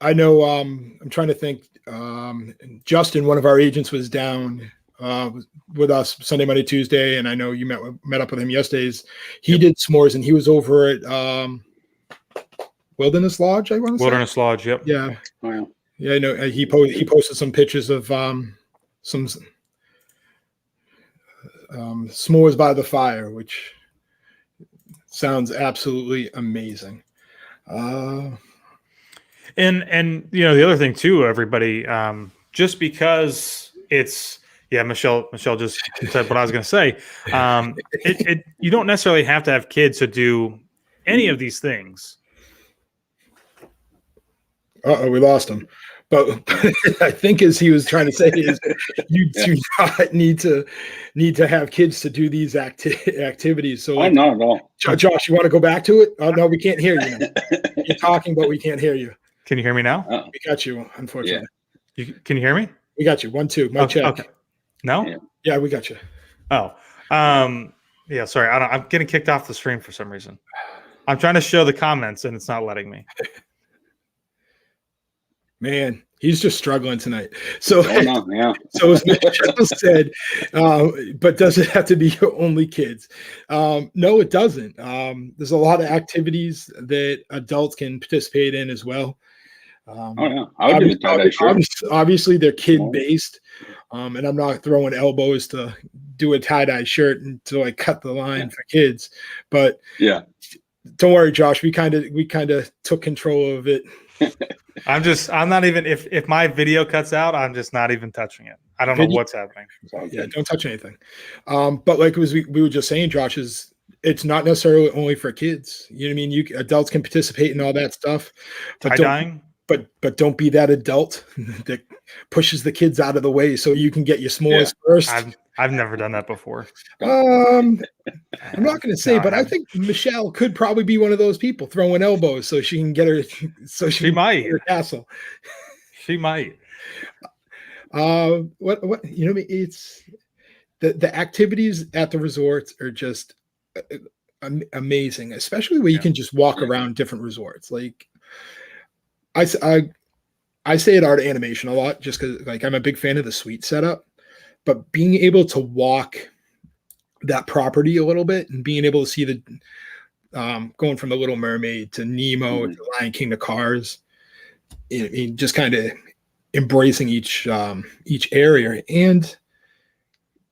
I know. I'm trying to think. Justin, one of our agents, was down with us Sunday, Monday, Tuesday, and I know you met up with him yesterday. He did s'mores, and he was over at Wilderness Lodge. I want to say Wilderness Lodge. Yep. Yeah. Oh, yeah. Yeah, I know. He posted some pictures of some s'mores by the fire, which sounds absolutely amazing. And the other thing too, everybody, just because it's Michelle just said what I was going to say. You don't necessarily have to have kids to do any of these things. We lost him. But I think as he was trying to say is you do not need to have kids to do these activities. So like, not at all. Josh, you want to go back to it? Oh no, we can't hear you. You're talking, but we can't hear you. Can you hear me now? We got you, unfortunately. Yeah. Can you hear me? We got you. 1, 2. Mic check. Okay. No? Yeah, we got you. Oh. Sorry. I'm getting kicked off the stream for some reason. I'm trying to show the comments and it's not letting me. Man, he's just struggling tonight. So, So as Michelle said, but does it have to be only kids? No, it doesn't. There's a lot of activities that adults can participate in as well. I would do the tie-dye shirt. Obviously, they're kid-based, and I'm not throwing elbows to do a tie-dye shirt and to like cut the line for kids. But don't worry, Josh. We kind of took control of it. I'm not even if my video cuts out, I'm just not even touching it. I don't know what's happening. Yeah, don't touch anything. But like we were just saying, Josh, it's not necessarily only for kids. You know what I mean? Adults can participate in all that stuff. Tie-dyeing? But don't be that adult that pushes the kids out of the way so you can get your s'mores first. I've never done that before. I'm not going to say, but I think Michelle could probably be one of those people throwing elbows so she can get her. So she might get her castle. She might. What it's the activities at the resorts are just amazing, especially where you can just walk around different resorts. Like I say at Art Animation a lot just because like I'm a big fan of the suite setup, but being able to walk that property a little bit and being able to see the going from the Little Mermaid to Nemo to Lion King to Cars, just kind of embracing each area. And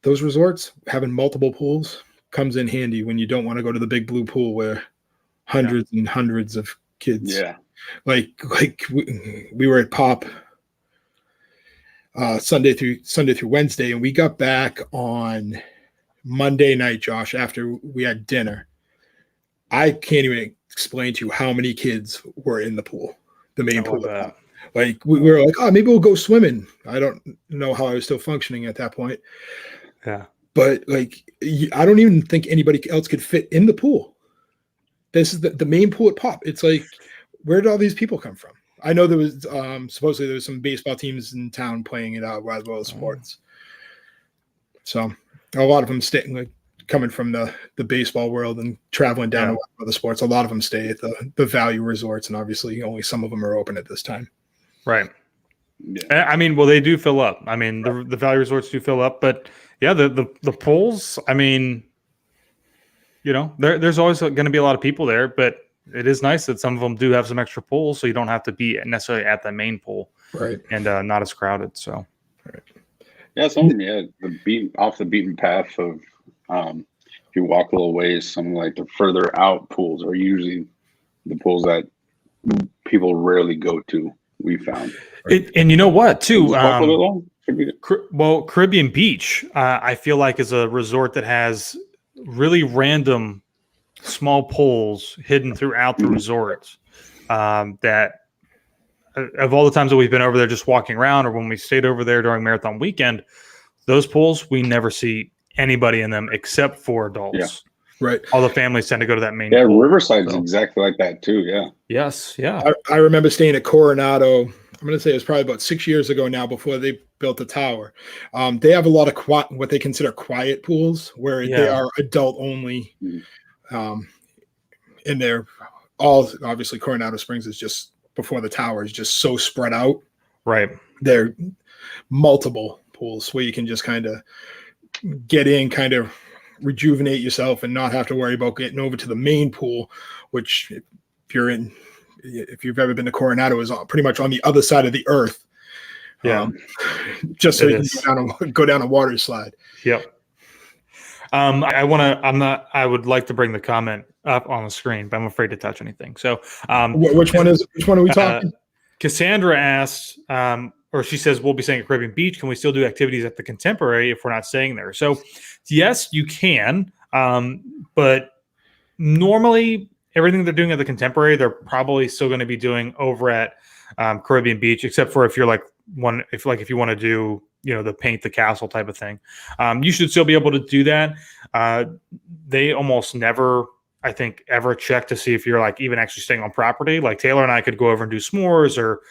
those resorts having multiple pools comes in handy when you don't want to go to the big blue pool where hundreds and hundreds of kids. Yeah. Like we were at Pop Sunday through Wednesday, and we got back on Monday night, Josh, after we had dinner. I can't even explain to you how many kids were in the pool, the main pool. Like we were like, oh, maybe we'll go swimming. I don't know how I was still functioning at that point. Yeah. But like, I don't even think anybody else could fit in the pool. This is the main pool at Pop. It's like, where did all these people come from? I know there was supposedly there was some baseball teams in town playing it out as well as sports. So a lot of them coming from the baseball world and traveling down to other sports. A lot of them stay at the value resorts, and obviously only some of them are open at this time. Right. Yeah. I mean, well, they do fill up. I mean, the value resorts do fill up, but yeah, the pools. I mean, you know, there's always going to be a lot of people there, but it is nice that some of them do have some extra pools, so you don't have to be necessarily at the main pool, right? And not as crowded. So, right. Yeah, off the beaten path of if you walk a little ways, some like the further out pools are usually the pools that people rarely go to. We found, and you know what too? Well, Caribbean Beach, I feel like is a resort that has really random small pools hidden throughout the resort. That of all the times that we've been over there just walking around, or when we stayed over there during marathon weekend, those pools we never see anybody in them except for adults. Yeah. Right. All the families tend to go to that main pool. pool. Riverside's exactly like that too. Yeah. Yes. Yeah. I remember staying at Coronado. I'm going to say it was probably about 6 years ago now, before they built the tower. They have a lot of what they consider quiet pools where they are adult only. And they're all, obviously Coronado Springs is just before the tower is just so spread out. Right. They're multiple pools where you can just kind of get in, kind of rejuvenate yourself and not have to worry about getting over to the main pool, which if you've ever been to Coronado, is pretty much on the other side of the earth. Yeah. Just so you can go down a water slide. Yep. I would like to bring the comment up on the screen, but I'm afraid to touch anything. So which one are we talking? Cassandra asked, or she says, we'll be staying at Caribbean Beach. Can we still do activities at the Contemporary if we're not staying there? So yes, you can. But normally everything they're doing at the Contemporary, they're probably still going to be doing over at Caribbean Beach, except for if you're if you want to do, the paint the castle type of thing. You should still be able to do that. They almost never, I think, ever check to see if you're even actually staying on property. Like Taylor and I could go over and do s'mores or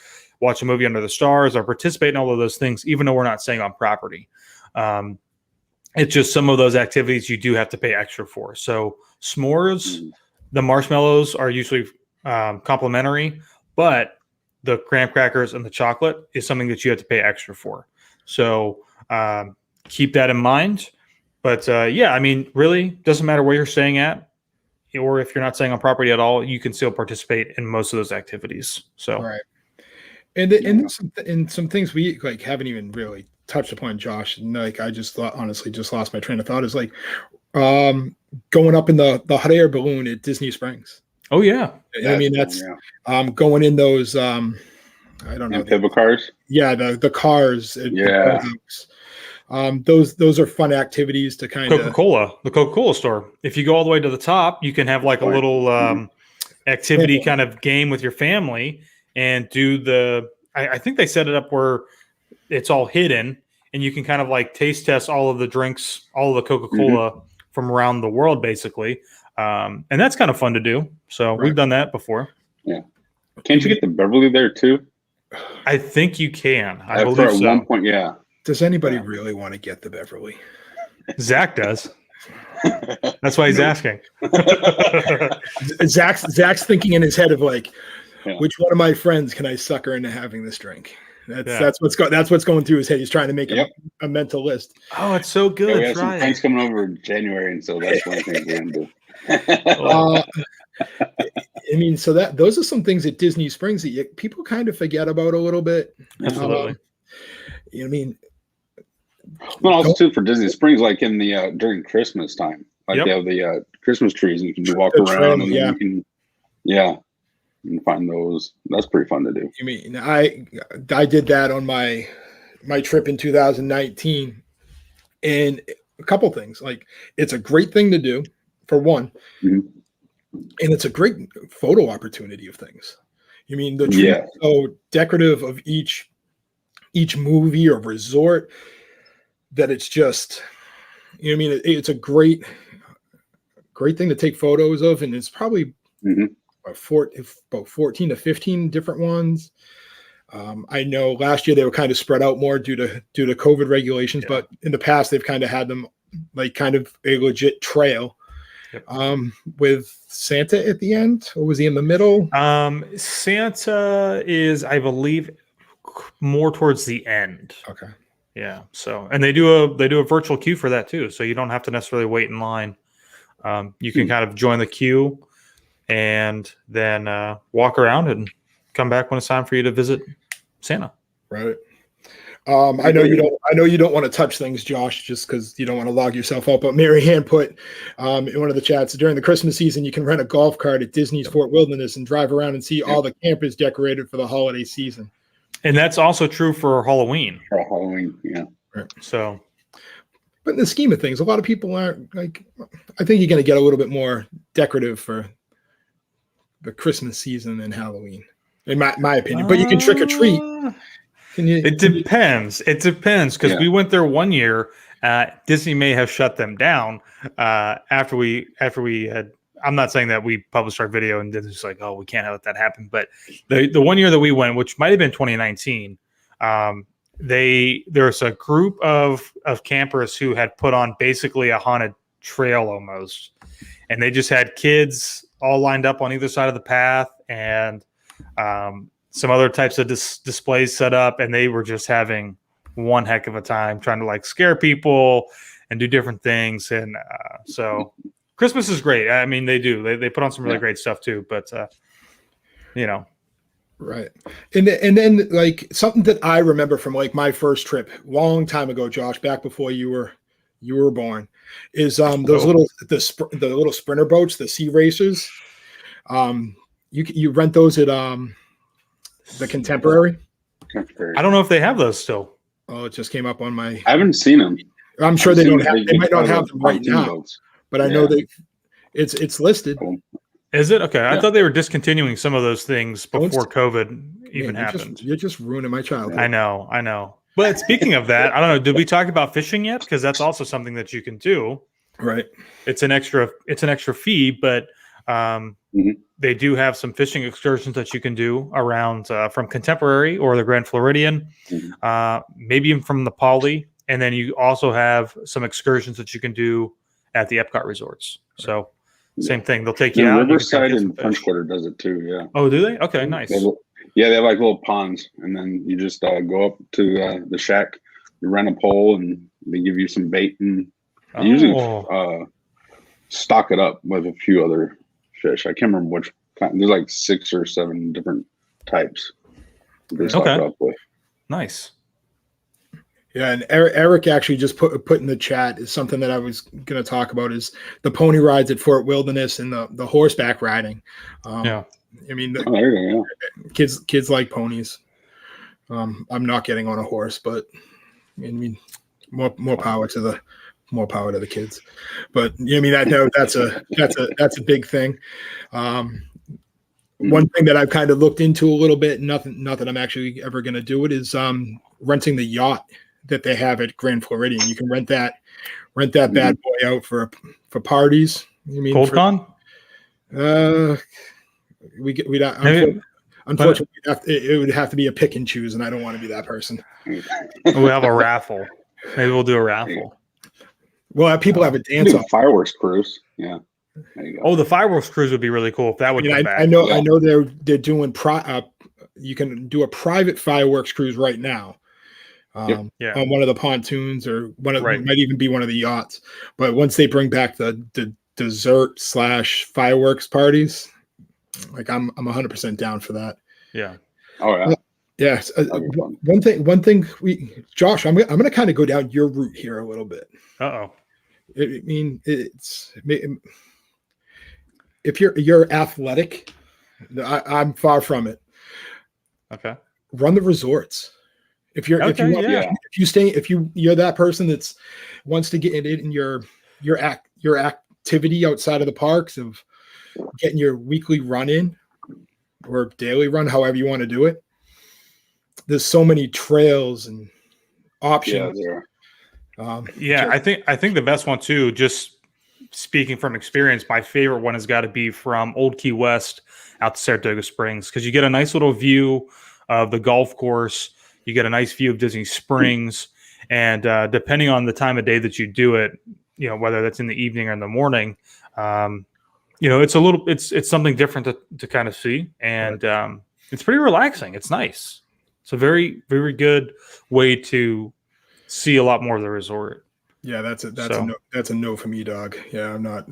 watch a movie under the stars or participate in all of those things, even though we're not staying on property. It's just some of those activities you do have to pay extra for. So s'mores, the marshmallows are usually complimentary, but the graham crackers and the chocolate is something that you have to pay extra for. So keep that in mind. But really doesn't matter where you're staying at, or if you're not staying on property at all, you can still participate in most of those activities. So, right. And some things we haven't even really touched upon, Josh. And I just lost my train of thought. Is going up in the hot air balloon at Disney Springs. Oh yeah. I mean, that's going in those I don't know, amphibia cars. Yeah, the cars. Those are fun activities to kind of the Coca-Cola store. If you go all the way to the top, you can have a little activity kind of game with your family and do I think they set it up where it's all hidden and you can kind of taste test all of the drinks, all of the Coca-Cola from around the world, basically. And that's kind of fun to do. So we've done that before. Yeah. Can't you get the Beverly there too? I think you can. I believe at so. one point, yeah. Does anybody really want to get the Beverly? Zach does. That's why he's asking. Zach's thinking in his head of which one of my friends can I sucker into having this drink? That's what's going through his head. He's trying to make a mental list. Oh, it's so good. We have some friends coming over in January, and so that's one thing we're going to do. I mean, so those are some things at Disney Springs that people kind of forget about a little bit. Absolutely. I mean, Well, also too for Disney Springs, like in the during Christmas time, like they have the Christmas trees, and you can walk The around, trail, and then you can, you can find those. That's pretty fun to do. You mean I did that on my trip in 2019, and a couple things. Like, it's a great thing to do for one, Mhm. and it's a great photo opportunity of things. You mean the trees Yeah. are so decorative of each movie or resort that it's just, you know what I mean, it's a great thing to take photos of, and it's probably Mhm. about 14 to 15 different ones. I know last year they were kind of spread out more due to COVID regulations, but in the past they've kind of had them like kind of a legit trail. With Santa at the end, or was he in the middle? Santa is, I believe, more towards the end. Okay. Yeah. So, and they do a virtual queue for that too, so you don't have to necessarily wait in line. You can kind of join the queue and then walk around and come back when it's time for you to visit Santa. Right. I know you don't want to touch things, Josh, just because you don't want to log yourself up. But Mary Ann put in one of the chats, during the Christmas season, you can rent a golf cart at Disney's Fort Wilderness and drive around and see all the campers decorated for the holiday season. And that's also true for Halloween. For Halloween, yeah. Right. So, but in the scheme of things, a lot of people aren't like. I think you're going to get a little bit more decorative for the Christmas season than Halloween, in my opinion. But you can trick or treat. It depends. It depends, because we went there one year. Disney may have shut them down after we had. I'm not saying that we published our video and Disney's like, oh, we can't let that happen. But the one year that we went, which might have been 2019, there was a group of campers who had put on basically a haunted trail almost, and they just had kids all lined up on either side of the path, and some other types of displays set up, and they were just having one heck of a time trying to like scare people and do different things. And so Christmas is great. I mean, they put on some really great stuff too, but right. And then like something that I remember from like my first trip long time ago, Josh, back before you were born, is those the little sprinter boats, the sea racers. You rent those at the Contemporary. I don't know if they have those still. Oh, it just came up on my. I haven't seen them. I'm sure they don't have. They might not have them right now, boats. But I know it's listed. Is it okay? I thought they were discontinuing some of those things before COVID even happened. You're just ruining my childhood. I know. But speaking of that, I don't know. Did we talk about fishing yet? Because that's also something that you can do. Right. It's an extra fee, but they do have some fishing excursions that you can do around from Contemporary or the Grand Floridian, maybe even from the Poly. And then you also have some excursions that you can do at the Epcot resorts. So same thing. They'll take you out. Riverside and French Quarter does it too. Yeah. Oh, do they? Okay, nice. They have like little ponds, and then you just go up to the shack, you rent a pole, and they give you some bait, and usually stock it up with a few other fish. I can't remember which kind. There's like 6 or 7 different types. They stock it up with. Nice. Yeah, and Eric actually just put in the chat is something that I was going to talk about is the pony rides at Fort Wilderness and the horseback riding. I mean, kids like ponies. I'm not getting on a horse, but I mean, more power to the kids. But I mean, I know that's a big thing. One thing that I've kind of looked into a little bit, not that I'm actually ever going to do it, is renting the yacht that they have at Grand Floridian. You can rent that bad boy out for parties. You mean ColdCon? Unfortunately, it would have to be a pick and choose, and I don't want to be that person. We'll have a raffle. Maybe we'll do a raffle. Well, people have a dance off. Fireworks cruise. Yeah. There you go. Oh, the fireworks cruise would be really cool if that would come back. I know they're doing you can do a private fireworks cruise right now. On one of the pontoons or might even be one of the yachts. But once they bring back the dessert / fireworks parties, like I'm 100% down for that. Yeah. Oh yeah. Yes. That'd be fun. One thing Josh, I'm gonna kind of go down your route here a little bit. Uh-oh. I mean, if you're athletic, I'm far from it. Okay. Run the resorts. If you're if Okay, you want, yeah. if you're that person that's wants to get in your activity outside of the parks of getting your weekly run in or daily run, however you want to do it. There's so many trails and Yeah, options. there. Yeah, I think the best one too, just speaking from experience, my favorite one has got to be from Old Key West out to Saratoga Springs, because you get a nice little view of the golf course. You get a nice view of Disney Springs, and depending on the time of day that you do it, whether that's in the evening or in the morning, it's something different to kind of see, and it's pretty relaxing. It's nice. It's a very, very good way to see a lot more of the resort. Yeah, that's a no for me, dog. Yeah, I'm not.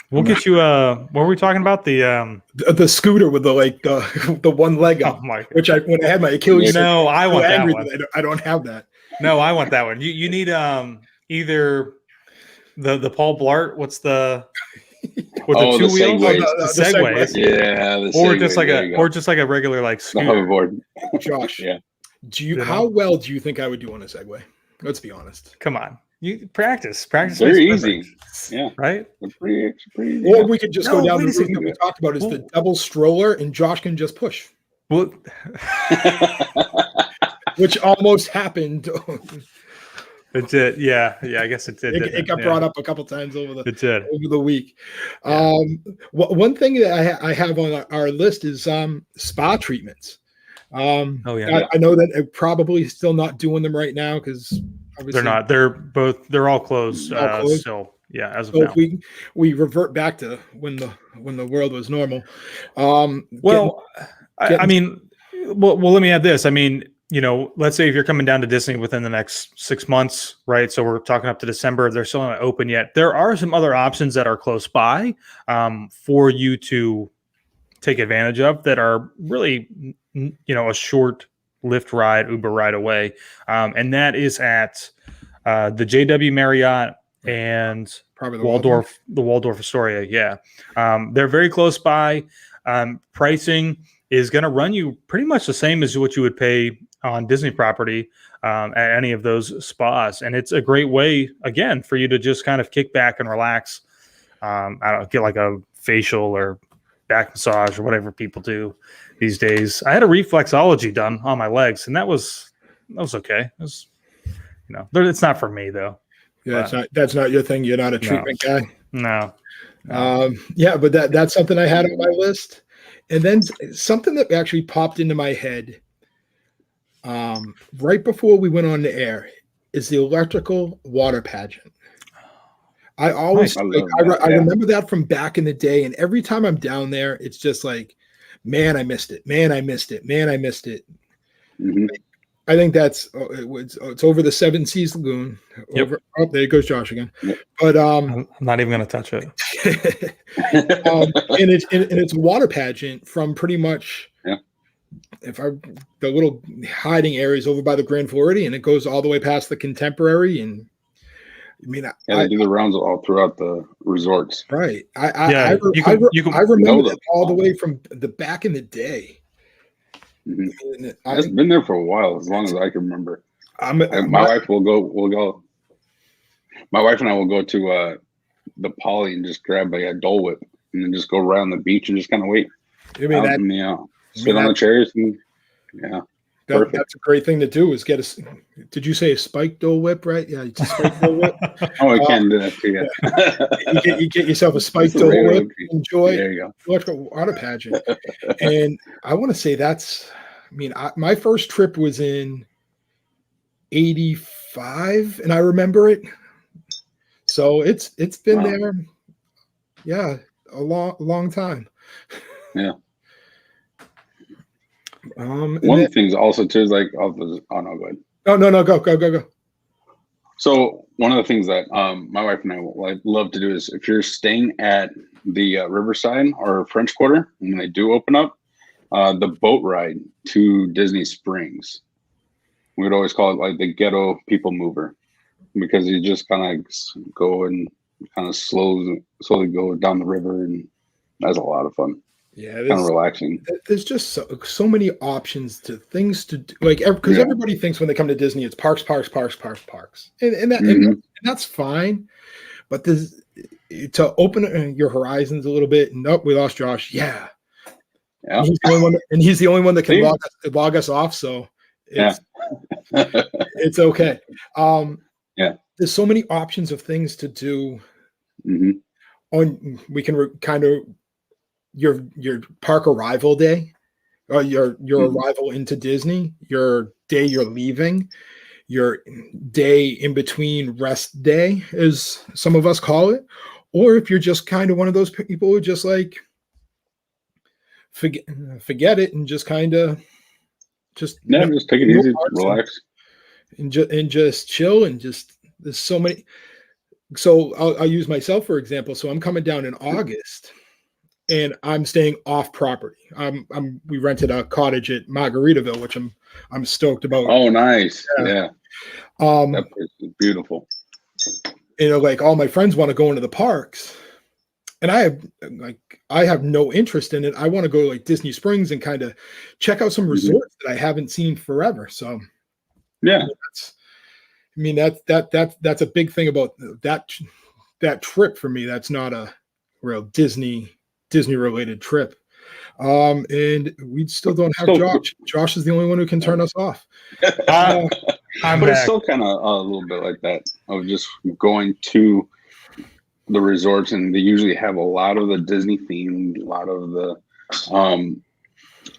We'll get you. What were we talking about? The scooter with the one leg up, Oh my! which when I had my Achilles, No, I want that one. I don't have that. No, I want that one. You need either the Paul Blart. What's the with the two wheels? Segways. The Segways. Yeah, or just like a regular like the scooter. hoverboard. Josh, Yeah. How well do you think I would do on a Segway? Let's be honest. Come on, you practice. Very easy. Yeah, right. Pretty. Or we could just go down the route that we second. talked about, is the double stroller, and Josh can just push, Well, which almost happened. it did. Yeah. I guess it did. It got brought up a couple times over the week. Yeah. One thing that I have on our list is spa treatments. Oh yeah. I know that they're probably still not doing them right now because they're not. They're all closed. Still. Yeah. As of so now. if we revert back to when the world was normal. I mean, let me add this. I mean, let's say if you're coming down to Disney within the next 6 months, right? So we're talking up to December. They're still not open yet. There are some other options that are close by for you to take advantage of that are really, a short Lyft ride, Uber ride away. And that is at the JW Marriott and probably the Waldorf Astoria. Yeah. They're very close by. Pricing is going to run you pretty much the same as what you would pay on Disney property at any of those spas. And it's a great way, again, for you to just kind of kick back and relax. Get like a facial or back massage or whatever people do these days. I had a reflexology done on my legs, and that was okay. It was, it's not for me though. Yeah, that's not your thing. You're not a treatment guy. No. Yeah, but that's something I had on my list. And then something that actually popped into my head right before we went on the air is the electrical water pageant. I always I remember that from back in the day, and every time I'm down there, it's just like, man, I missed it. Man, I missed it. Man, I missed it. Mm-hmm. I think it's over the Seven Seas Lagoon. Yep. There goes Josh again. Yep. But I'm not even going to touch it. And it's a water pageant from pretty much the little hiding areas over by the Grand Floridian. It goes all the way past the Contemporary, and I mean, they do the rounds all throughout the resorts. Right. I remember that all the way from the back in the day. Mm-hmm. It's been there for a while, as long as I can remember. My wife will go. My wife and I will go to the Poly and just grab a Dole Whip and then just go around the beach and just kind of wait. Sit on the chairs and that's a great thing to do. Is get a. Did you say a spiked Dole Whip? Right? Yeah, it's a spiked Dole Whip. I can't do that too. You get yourself a spiked Dole Whip. Enjoy. There you go. Electrical water pageant. And I want to say that's. I mean, my first trip was in '85, and I remember it. So it's been there. Yeah, a long time. Yeah. One of the things also too is like, no, go ahead. No, go. So one of the things that my wife and I love to do is if you're staying at the Riverside or French Quarter, and when they do open up, the boat ride to Disney Springs. We would always call it like the ghetto people mover, because you just kind of go and kind of slowly go down the river, and that's a lot of fun. Yeah, Kind of relaxing. there's just so many options to things to do. Like, because everybody thinks when they come to Disney, it's parks, parks, parks, parks, parks, and that's fine. But this, to open your horizons a little bit. And we lost Josh. Yeah. He's the only one that can log us off. So it's it's okay. There's so many options of things to do. On we can kind of your park arrival day, or your arrival into Disney, your day you're leaving, your day in between rest day, as some of us call it, or if you're just kind of one of those people who just like forget it and just kind of just take it easy, relax, and just chill, and just there's so many. So I'll use myself for example. So I'm coming down in August, and I'm staying off property. We rented a cottage at Margaritaville, which I'm stoked about. Oh, nice. Yeah. That place is beautiful. Like all my friends want to go into the parks, and I have no interest in it. I want to go to like Disney Springs and kind of check out some resorts that I haven't seen forever. So that's a big thing about that trip for me. That's not a real Disney related trip. And we still don't have Josh. Josh is the only one who can turn us off. But it's still kind of a little bit like that of just going to the resorts, and they usually have a lot of the Disney themed, a lot of the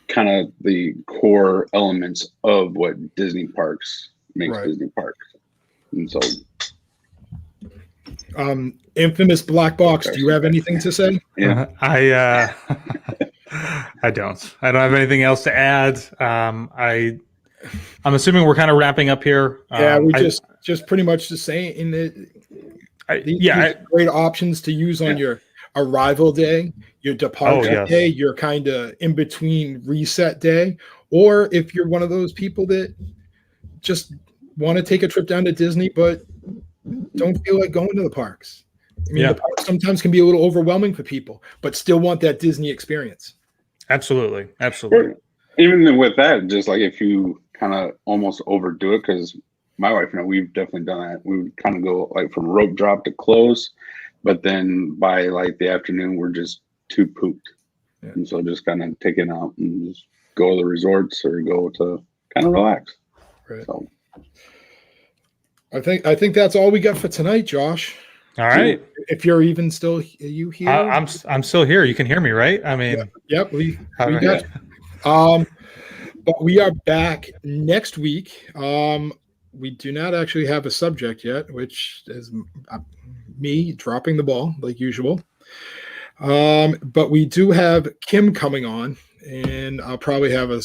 kind of the core elements of what Disney parks makes Disney parks. And so infamous black box, do you have anything to say? I don't have anything else to add. I'm assuming we're kind of wrapping up here. We just pretty much the same in the great options to use on your arrival day, your departure day, your kind of in between reset day, or if you're one of those people that just want to take a trip down to Disney but don't feel like going to the parks. I mean, the parks sometimes can be a little overwhelming for people, but still want that Disney experience. Absolutely. Even with that, just like if you kind of almost overdo it, because my wife and I, we've definitely done that. We would kind of go like from rope drop to close, but then by like the afternoon, we're just too pooped. And so just kind of take it out and just go to the resorts or go to kind of relax. Right. So I think that's all we got for tonight, Josh. All right. If you're even still you here, I'm still here. You can hear me, right? I mean, we got you. But we are back next week. We do not actually have a subject yet, which is me dropping the ball like usual. But we do have Kim coming on, and I'll probably have a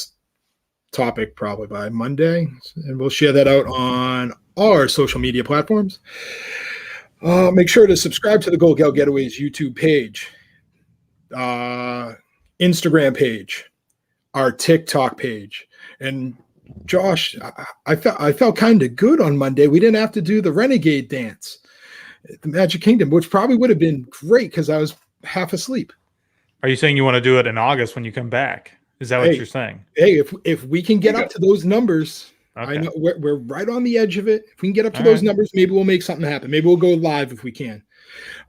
topic probably by Monday, and we'll share that out on all our social media platforms. Make sure to subscribe to the Goldgell Getaways YouTube page, Instagram page, our TikTok page. And Josh, I felt kind of good on Monday. We didn't have to do the Renegade dance at the Magic Kingdom, which probably would have been great because I was half asleep. Are you saying you want to do it in August when you come back? Is that what you're saying? Hey, if we can get up to those numbers, I know we're right on the edge of it. If we can get up to those numbers, maybe we'll make something happen. Maybe we'll go live if we can.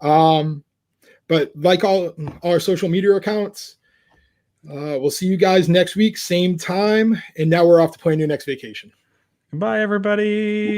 But like all our social media accounts, we'll see you guys next week, same time. And now we're off to plan your next vacation. Goodbye, everybody.